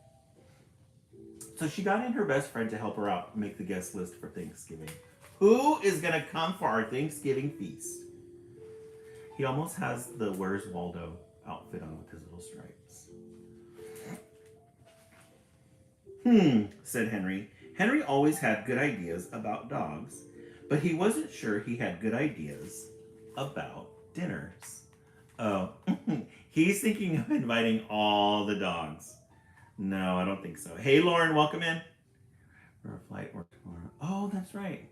So she got in her best friend to help her out make the guest list for Thanksgiving. Who is going to come for our Thanksgiving feast? He almost has the Where's Waldo outfit on with his little stripes. Said Henry. Henry always had good ideas about dogs, but he wasn't sure he had good ideas about dinners. Oh, he's thinking of inviting all the dogs. No, I don't think so. Hey, Lauren, welcome in. For a flight or tomorrow. Oh, that's right.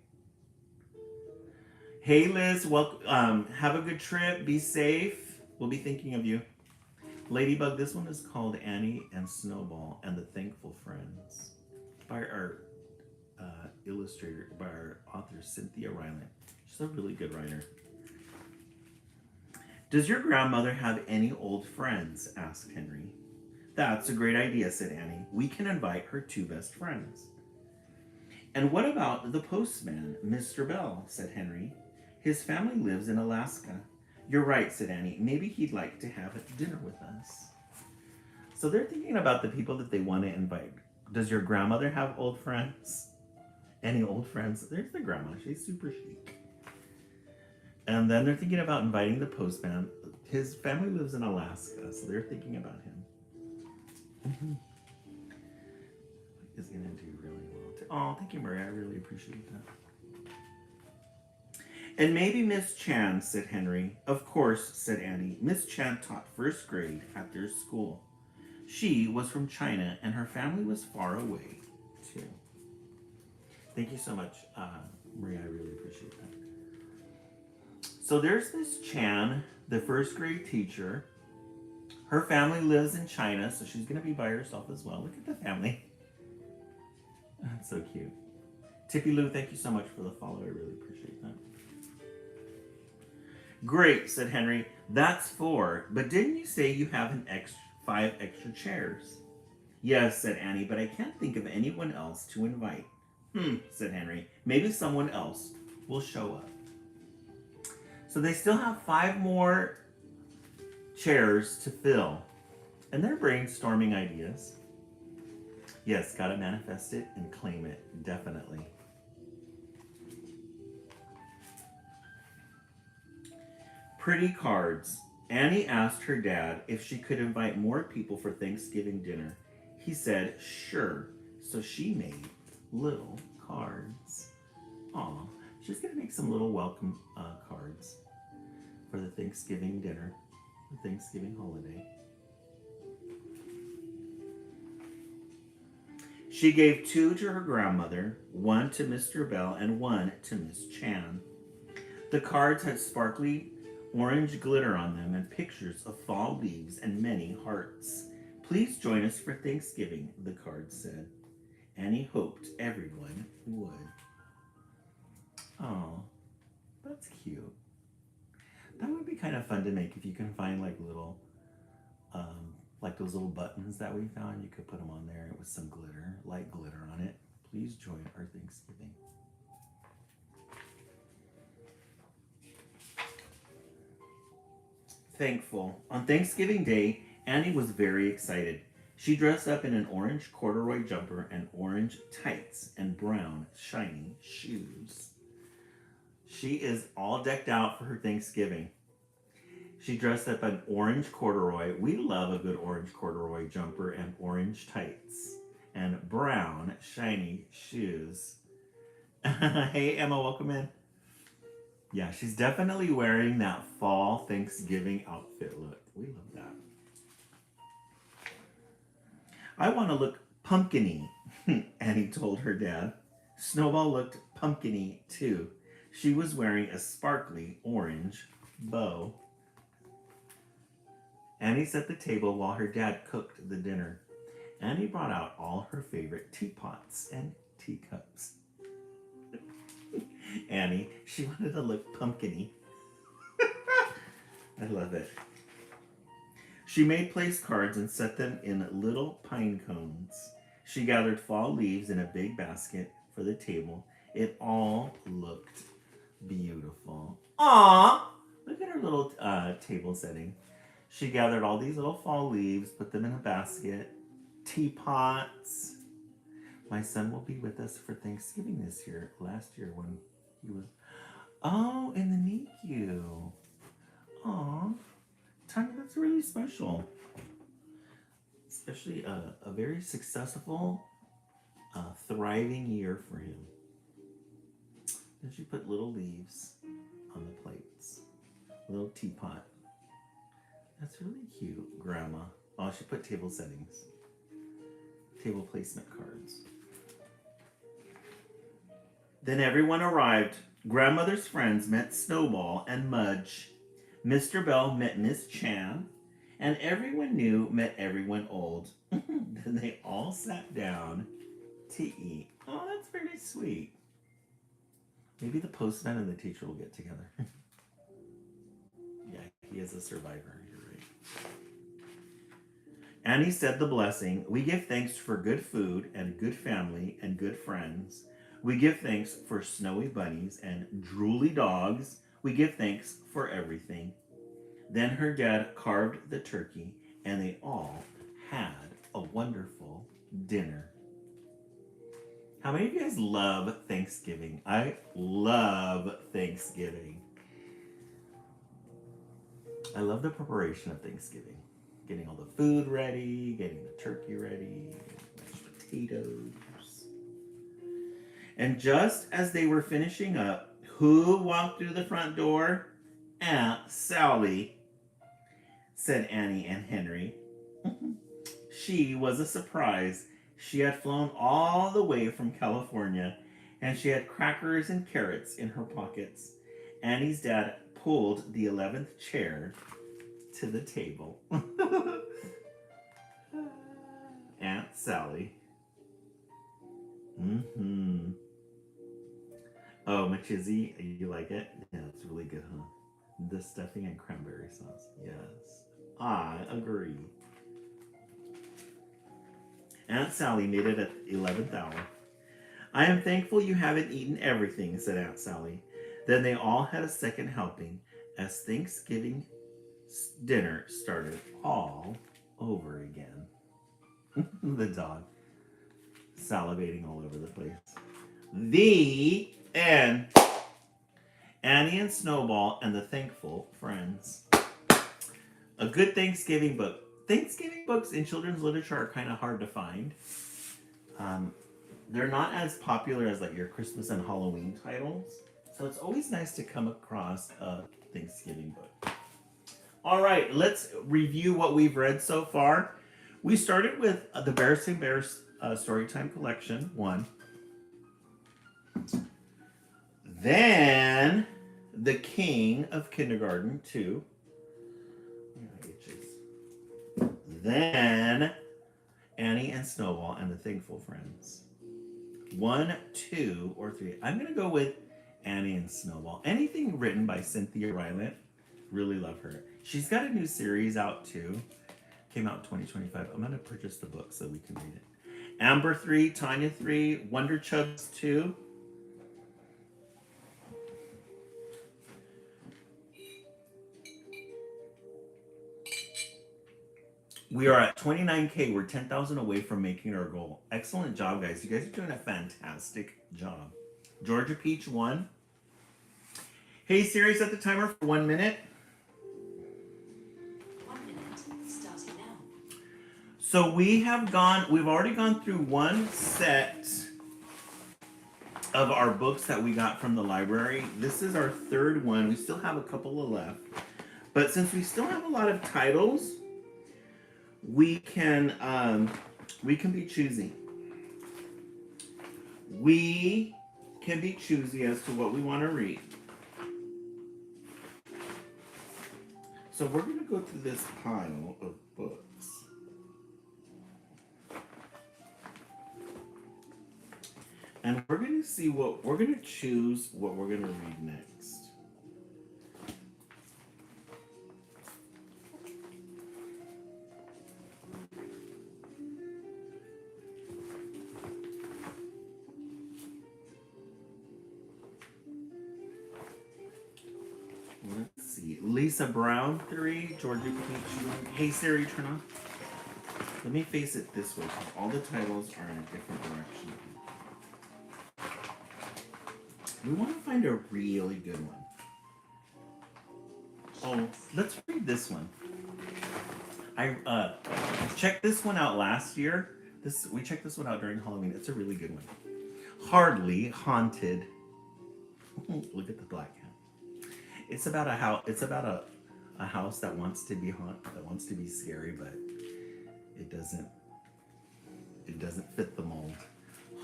Hey, Liz, welcome. Have a good trip. Be safe. We'll be thinking of you. Ladybug, this one is called Annie and Snowball and the Thankful Friends by our illustrator, by our author, Cynthia Ryland. She's a really good writer. Does your grandmother have any old friends? Asked Henry. That's a great idea, said Annie. We can invite her 2 best friends. And what about the postman, Mr. Bell? Said Henry. His family lives in Alaska. You're right, said Annie. Maybe he'd like to have dinner with us. So they're thinking about the people that they want to invite. Does your grandmother have old friends? Any old friends? There's the grandma. She's super chic. And then they're thinking about inviting the postman. His family lives in Alaska, so they're thinking about him. Is going to do really well. Oh, thank you, Maria. I really appreciate that. And maybe Miss Chan, said Henry. Of course, said Annie. Miss Chan taught 1st grade at their school. She was from China, and her family was far away, too. Thank you so much, Maria. I really appreciate that. So there's Miss Chan, the 1st grade teacher. Her family lives in China, so she's going to be by herself as well. Look at the family. That's so cute. Tippy Lou, thank you so much for the follow. I really appreciate that. Great, said Henry. That's 4. But didn't you say you have 5 extra chairs? Yes, said Annie, but I can't think of anyone else to invite. Said Henry. Maybe someone else will show up. So they still have 5 more chairs to fill. And they're brainstorming ideas. Yes, gotta manifest it and claim it. Definitely. Pretty cards. Annie asked her dad if she could invite more people for Thanksgiving dinner. He said, sure. So she made little cards. Aw, she's gonna make some little welcome cards. for the Thanksgiving dinner, the Thanksgiving holiday. She gave 2 to her grandmother, 1 to Mr. Bell, and 1 to Miss Chan. The cards had sparkly orange glitter on them and pictures of fall leaves and many hearts. Please join us for Thanksgiving, the card said. Annie hoped everyone would. Oh, that's cute. That would be kind of fun to make if you can find like little, like those little buttons that we found. You could put them on there with some glitter, light glitter on it. Please join our Thanksgiving. Thankful. On Thanksgiving Day, Annie was very excited. She dressed up in an orange corduroy jumper and orange tights and brown shiny shoes. She is all decked out for her Thanksgiving. She dressed up in orange corduroy. We love a good orange corduroy jumper and orange tights and brown shiny shoes. Hey Emma, welcome in. Yeah, she's definitely wearing that fall Thanksgiving outfit look. We love that. I want to look pumpkin-y, Annie told her dad. Snowball looked pumpkin-y too. She was wearing a sparkly orange bow. Annie set the table while her dad cooked the dinner. Annie brought out all her favorite teapots and teacups. Annie, she wanted to look pumpkin-y. I love it. She made place cards and set them in little pine cones. She gathered fall leaves in a big basket for the table. It all looked beautiful. Aww! Look at her little table setting. She gathered all these little fall leaves, put them in a basket. Teapots. My son will be with us for Thanksgiving this year. Last year when he was... Oh, in the NICU. Aw. Tanya, that's really special. Especially a very successful, thriving year for him. Then she put little leaves on the plates. Little teapot. That's really cute, Grandma. Oh, she put table settings. Table placement cards. Then everyone arrived. Grandmother's friends met Snowball and Mudge. Mr. Bell met Miss Chan. And everyone new met everyone old. Then they all sat down to eat. Oh, that's very sweet. Maybe the postman and the teacher will get together. Yeah, he is a survivor. You're right. Annie said the blessing. We give thanks for good food and good family and good friends. We give thanks for snowy bunnies and drooly dogs. We give thanks for everything. Then her dad carved the turkey and they all had a wonderful dinner. How many of you guys love Thanksgiving? I love Thanksgiving. I love the preparation of Thanksgiving. Getting all the food ready, getting the turkey ready, mashed potatoes. And just as they were finishing up, who walked through the front door? Aunt Sally, said Annie and Henry. She was a surprise. She had flown all the way from California, and she had crackers and carrots in her pockets. Annie's dad pulled the 11th chair to the table. Aunt Sally. Oh, Machisy, you like it? Yeah, it's really good, huh? The stuffing and cranberry sauce. Yes, I agree. Aunt Sally made it at the 11th hour. I am thankful you haven't eaten everything, said Aunt Sally. Then they all had a second helping as Thanksgiving dinner started all over again. The dog salivating all over the place. The end. Annie and Snowball and the Thankful Friends. A good Thanksgiving book. Thanksgiving books in children's literature are kind of hard to find. They're not as popular as like your Christmas and Halloween titles. So it's always nice to come across a Thanksgiving book. All right, let's review what we've read so far. We started with the Bears and Bears Storytime Collection 1. Then The King of Kindergarten 2. Then Annie and Snowball and the Thankful Friends. 1, 2, or 3. I'm going to go with Annie and Snowball. Anything written by Cynthia Rylant. Really love her. She's got a new series out too. Came out in 2025. I'm going to purchase the book so we can read it. Amber 3, Tanya 3, Wonder Chubbs 2. We are at 29K. We're 10,000 away from making our goal. Excellent job, guys. You guys are doing a fantastic job. Georgia Peach 1. Hey, Siri, set the timer for 1 minute. 1 minute, starting now. So we've already gone through one set of our books that we got from the library. This is our third one. We still have a couple of left. But since we still have a lot of titles, we can be choosy. We can be choosy as to what we want to read. So we're going to go through this pile of books. And we're going to see we're going to choose what we're going to read next. Let's see. Lisa Brown 3, Georgia Peach 1. Hey Siri, turn on. Let me face it this way. All the titles are in a different direction. We want to find a really good one. Oh, let's read this one. I checked this one out last year. We checked this one out during Halloween. It's a really good one. Hardly Haunted. Look at the black cat. It's about a house. It's about a house that wants to be that wants to be scary, but it doesn't fit the mold.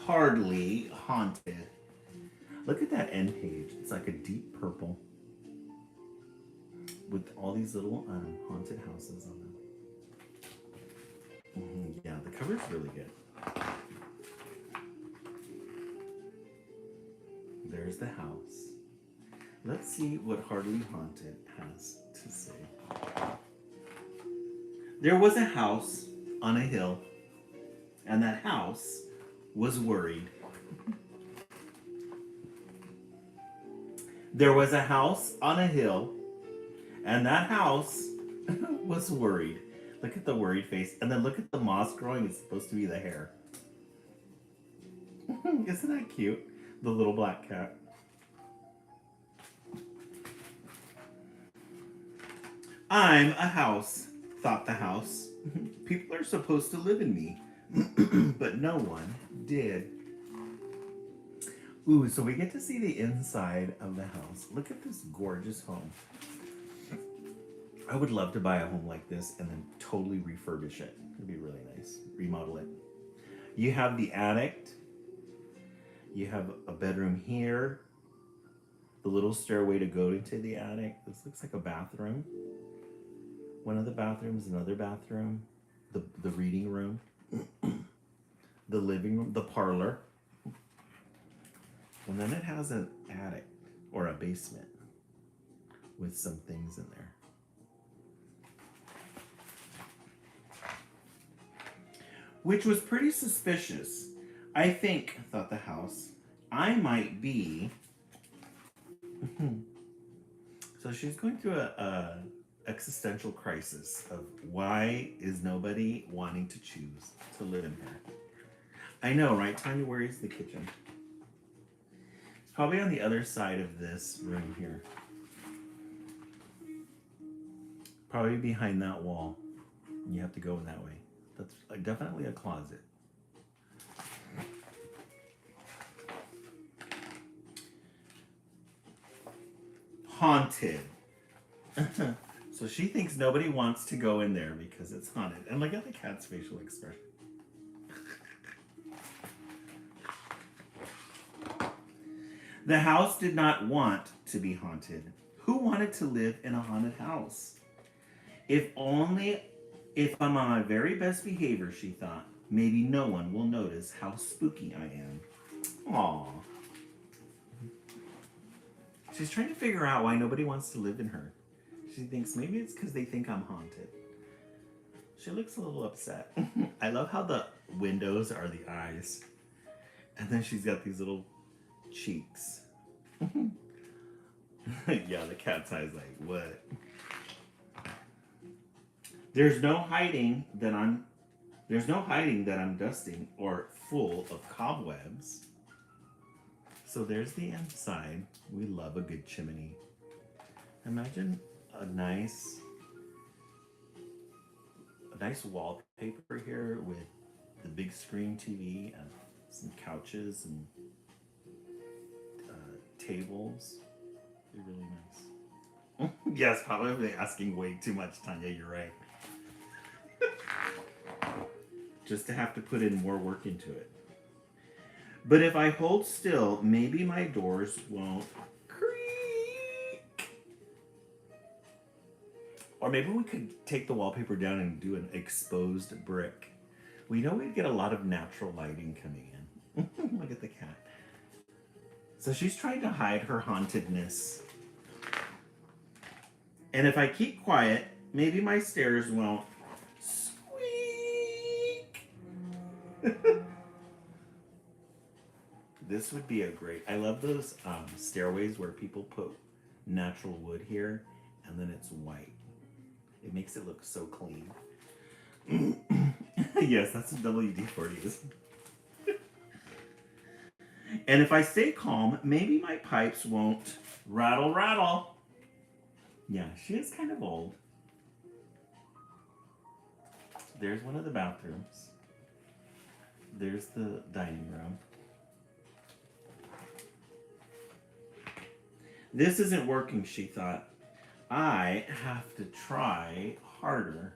Hardly Haunted. Look at that end page. It's like a deep purple with all these little haunted houses on them. Yeah, the cover's really good. There's the house. Let's see what Hardly Haunted has to say. There was a house on a hill, and that house was worried. There was a house on a hill, and that house was worried. Look at the worried face, and then look at the moss growing. It's supposed to be the hair. Isn't that cute? The little black cat. I'm a house, thought the house. People are supposed to live in me, but no one did. Ooh, so we get to see the inside of the house. Look at this gorgeous home. I would love to buy a home like this and then totally refurbish it. It'd be really nice. Remodel it. You have the attic. You have a bedroom here. The little stairway to go into the attic. This looks like a bathroom. One of the bathrooms, another bathroom. The reading room. The living room. The parlor. And then it has an attic or a basement with some things in there. Which was pretty suspicious. I think, thought the house, I might be. So she's going through a existential crisis of why is nobody wanting to choose to live in here. I know, right? Tanya, where is the kitchen? It's probably on the other side of this room here. Probably behind that wall. You have to go in that way. That's definitely a closet. Haunted. So she thinks nobody wants to go in there because it's haunted. And look at the cat's facial expression. The house did not want to be haunted. Who wanted to live in a haunted house? If I'm on my very best behavior, she thought, maybe no one will notice how spooky I am. Aww. She's trying to figure out why nobody wants to live in her. She thinks maybe it's because they think I'm haunted. She looks a little upset. I love how the windows are the eyes. And then she's got these little cheeks. Yeah, the cat's eyes like, what? There's no hiding that I'm dusting or full of cobwebs. So there's the inside. We love a good chimney. Imagine a nice wallpaper here with the big screen TV and some couches and tables. They're really nice. Yes, probably asking way too much, Tanya. You're right. Just to have to put in more work into it. But if I hold still, maybe my doors won't creak. Or maybe we could take the wallpaper down and do an exposed brick. We know we'd get a lot of natural lighting coming in. Look at the cat. So she's trying to hide her hauntedness. And if I keep quiet, maybe my stairs won't squeak. This would be a great... I love those stairways where people put natural wood here and then it's white. It makes it look so clean. Yes, that's what WD-40 is. And if I stay calm, maybe my pipes won't rattle, rattle. Yeah, she is kind of old. There's one of the bathrooms. There's the dining room. This isn't working, she thought. I have to try harder.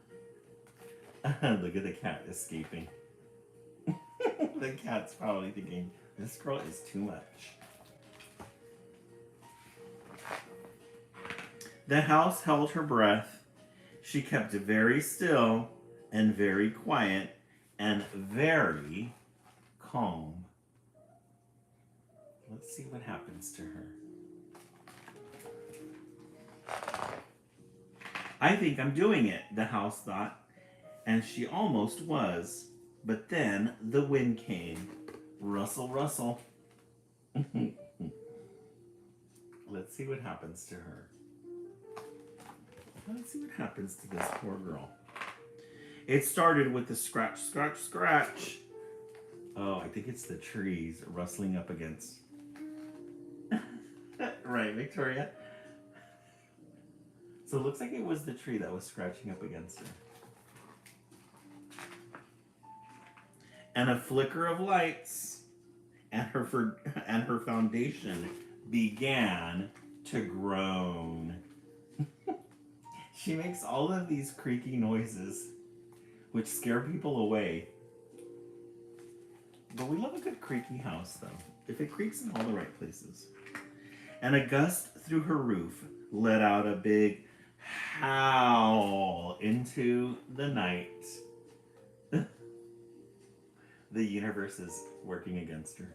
Look at the cat escaping. The cat's probably thinking, this girl is too much. The house held her breath. She kept very still and very quiet and very calm. Let's see what happens to her. I think I'm doing it, the house thought, and she almost was. But then the wind came. Rustle, rustle. Let's see what happens to her. Let's see what happens to this poor girl. It started with the scratch, scratch, scratch. Oh, I think it's the trees rustling up against. Right, Victoria? So it looks like it was the tree that was scratching up against her. And a flicker of lights, and her foundation began to groan. She makes all of these creaky noises, which scare people away. But we love a good creaky house, though, if it creaks in all the right places. And a gust through her roof let out a big howl into the night. The universe is working against her.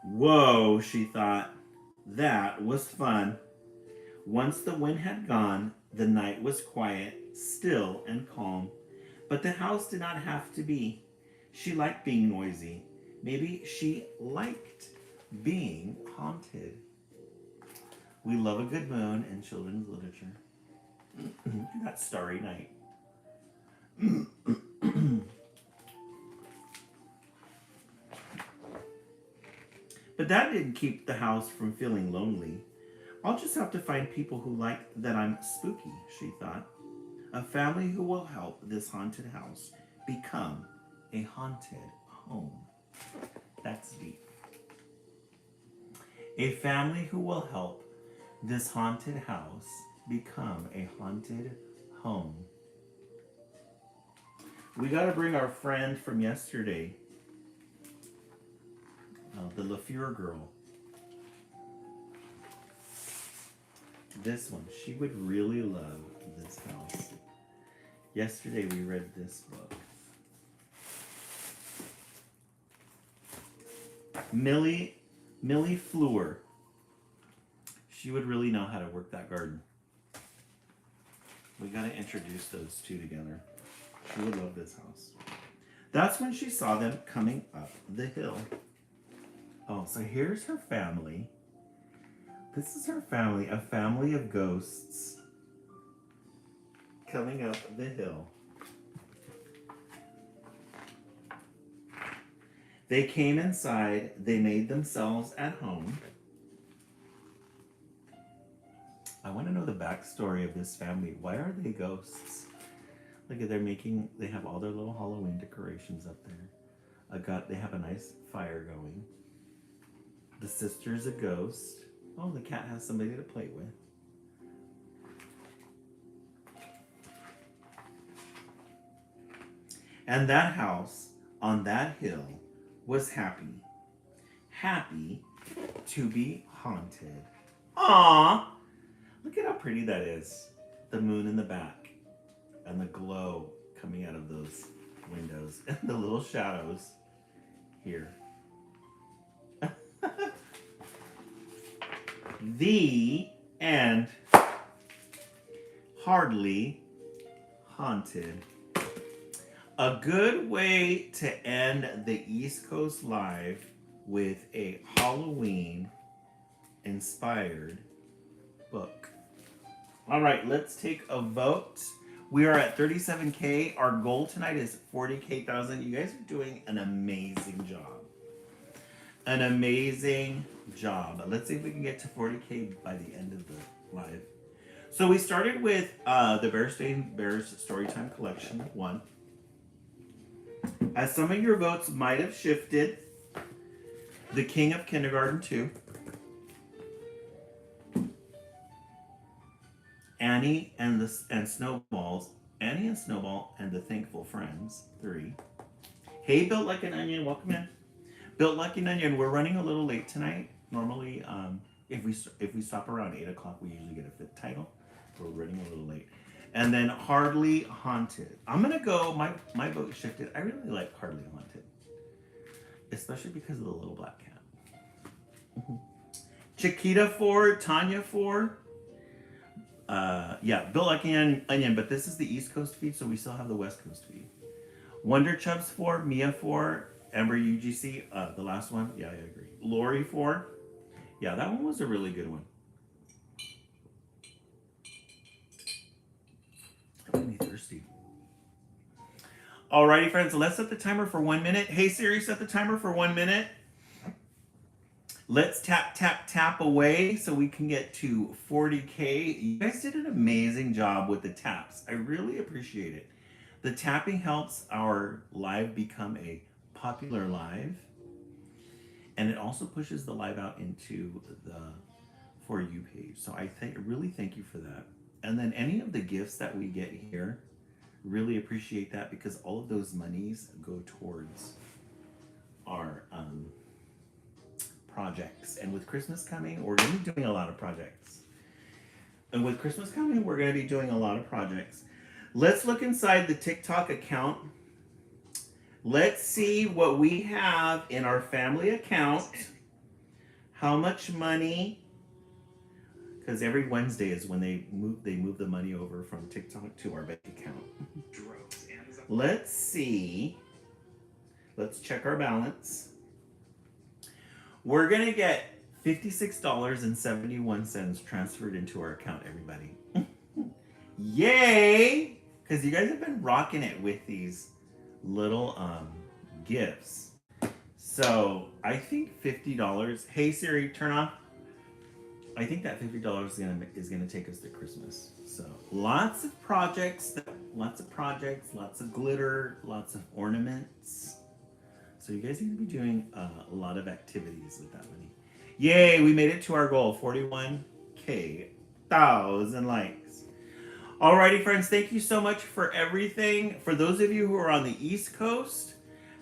Whoa, she thought. That was fun. Once the wind had gone, the night was quiet, still, and calm. But the house did not have to be. She liked being noisy. Maybe she liked being haunted. We love a good moon in children's literature. That starry night. But that didn't keep the house from feeling lonely. I'll just have to find people who like that I'm spooky, she thought. A family who will help this haunted house become a haunted home. That's deep. A family who will help this haunted house become a haunted home. We got to bring our friend from yesterday, the LaFleur girl. This one. She would really love this house. Yesterday we read this book. Millie Fleur. She would really know how to work that garden. We gotta introduce those two together. She would love this house. That's when she saw them coming up the hill. Oh, so here's her family. This is her family, a family of ghosts coming up the hill. They came inside, they made themselves at home. I want to know the backstory of this family. Why are they ghosts? Look at they have all their little Halloween decorations up there. They have a nice fire going. The sister's a ghost. Oh, the cat has somebody to play with. And that house on that hill was happy. Happy to be haunted. Aww! Look at how pretty that is. The moon in the back. And the glow coming out of those windows. And the little shadows here. The end. Hardly haunted. A good way to end the East Coast Live with a Halloween inspired book. All right, let's take a vote. We are at 37K. Our goal tonight is 40K. You guys are doing an amazing job. An amazing job. Let's see if we can get to 40K by the end of the live. So we started with the Bearstein Bears Storytime Collection 1. As some of your votes might have shifted, The King of Kindergarten 2, Annie and Snowballs, Annie and Snowball and the Thankful Friends 3. Hey, Built Like an Onion, welcome in. Built Like an Onion, we're running a little late tonight. Normally, if we stop around 8 o'clock, we usually get a fifth title. We're running a little late. And then Hardly Haunted. I'm gonna go, my vote shifted. I really like Hardly Haunted. Especially because of the little black cat. Chiquita 4, Tanya 4. Yeah, Built Like an Onion, but this is the East Coast feed, so we still have the West Coast feed. Wonder Chubs 4, Mia 4, Ember UGC, the last one. Yeah, I agree. Lori 4. Yeah, that one was a really good one. That made me thirsty. Alrighty, friends, let's set the timer for 1 minute. Hey, Siri, set the timer for 1 minute. Let's tap, tap, tap away so we can get to 40K. You guys did an amazing job with the taps. I really appreciate it. The tapping helps our live become a popular live. And it also pushes the live out into the For You page. So I really thank you for that. And then any of the gifts that we get here, really appreciate that because all of those monies go towards our projects. And with Christmas coming, we're going to be doing a lot of projects. Let's look inside the TikTok account. Let's see what we have in our family account. How much money? Because every Wednesday is when they move the money over from TikTok to our bank account. Let's see. Let's check our balance. We're gonna get $56.71 transferred into our account, everybody. Yay! Because you guys have been rocking it with these little gifts. So I think $50. Hey Siri, turn off. I think that $50 is gonna take us to Christmas. So lots of projects, lots of glitter, lots of ornaments. So you guys are gonna be doing a lot of activities with that money. Yay, we made it to our goal, 41K, 1,000 likes. Alrighty, friends, thank you so much for everything. For those of you who are on the East Coast,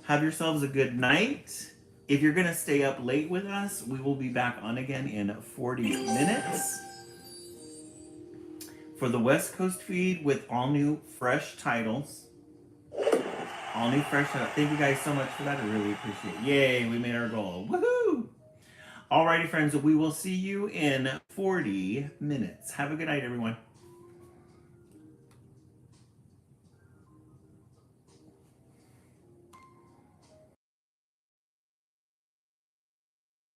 have yourselves a good night. If you're going to stay up late with us, we will be back on again in 40 minutes. For the West Coast feed with all new fresh titles. All new fresh titles. Thank you guys so much for that. I really appreciate it. Yay, we made our goal. Woohoo! Alrighty, friends, we will see you in 40 minutes. Have a good night, everyone.